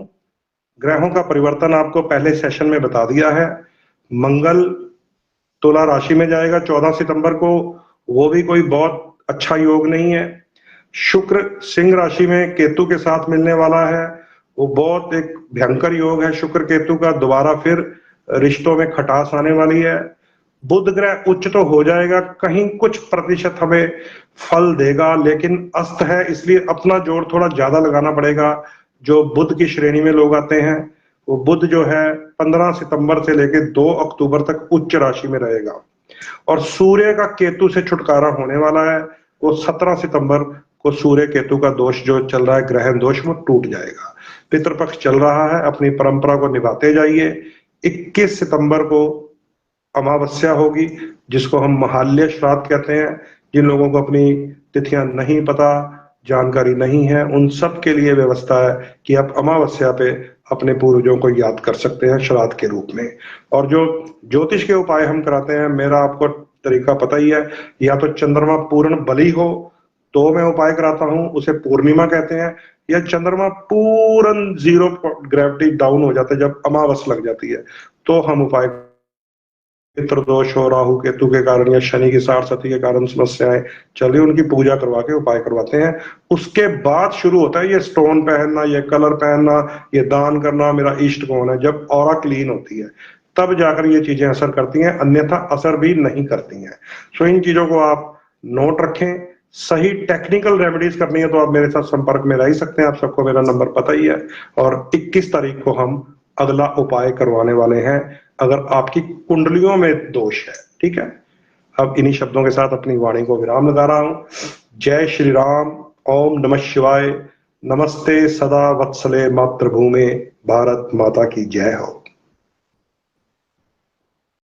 ग्रहों का परिवर्तन आपको पहले सेशन में बता दिया है। मंगल तुला राशि में जाएगा 14 सितंबर को, वो भी कोई बहुत अच्छा योग नहीं है। शुक्र सिंह राशि में केतु के साथ मिलने वाला है, वो बहुत एक भयंकर योग है शुक्र केतु का। दोबारा फिर रिश्तों में खटास आने वाली है। बुध ग्रह उच्च तो हो जाएगा, कहीं कुछ प्रतिशत हमें फल देगा, लेकिन अस्त है, इसलिए अपना जोर थोड़ा ज्यादा लगाना पड़ेगा। जो बुध की श्रेणी में लोग आते हैं, वो बुध जो है 15 सितंबर से लेकर 2 अक्टूबर तक उच्च राशि में रहेगा। और सूर्य का केतु से छुटकारा होने वाला है। वो 17 सितंबर को सूर्य केतु का दोष जो चल रहा है, ग्रहण दोष, वो टूट जाएगा। पितृपक्ष चल रहा है, अपनी परंपरा को निभाते जाइए। 21 सितंबर को अमावस्या होगी, जिसको हम महालय श्राद्ध कहते हैं। जिन लोगों को अपनी तिथियां नहीं पता, जानकारी नहीं है, उन सब के लिए व्यवस्था है कि आप अमावस्या पे अपने पूर्वजों को याद कर सकते हैं श्राद्ध के रूप में। और जो ज्योतिष के उपाय हम कराते हैं, मेरा आपको तरीका पता ही है। या तो चंद्रमा पूर्ण बली हो तो मैं उपाय कराता हूं, उसे पूर्णिमा कहते हैं। या चंद्रमा पूर्ण जीरो ग्रेविटी डाउन हो जाता है, जब अमावस लग जाती है, तो हम उपाय पितृदोष हो, राहु केतु के कारण या शनि की साढ़ सती के कारण समस्याएं चल रही, उनकी पूजा करवा के उपाय करवाते हैं। उसके बाद शुरू होता है ये स्टोन पहनना, ये कलर पहनना, ये दान करना, मेरा इष्ट कौन है। जब ऑरा क्लीन होती है तब जाकर ये चीजें असर करती हैं, अन्यथा असर भी नहीं करती हैं। सो इन चीजों को आप नोट रखें। सही टेक्निकल रेमेडीज करनी है तो आप मेरे साथ संपर्क में रह ही सकते हैं, आप सबको मेरा नंबर पता ही है। और 21 तारीख को हम अगला उपाय करवाने वाले हैं, अगर आपकी कुंडलियों में दोष है। ठीक है, अब इन्हीं शब्दों के साथ अपनी वाणी को विराम लगा रहा हूं। जय श्री राम। ओम नमः शिवाय। नमस्ते सदा वत्सले मातृभूमे। भारत माता की जय हो।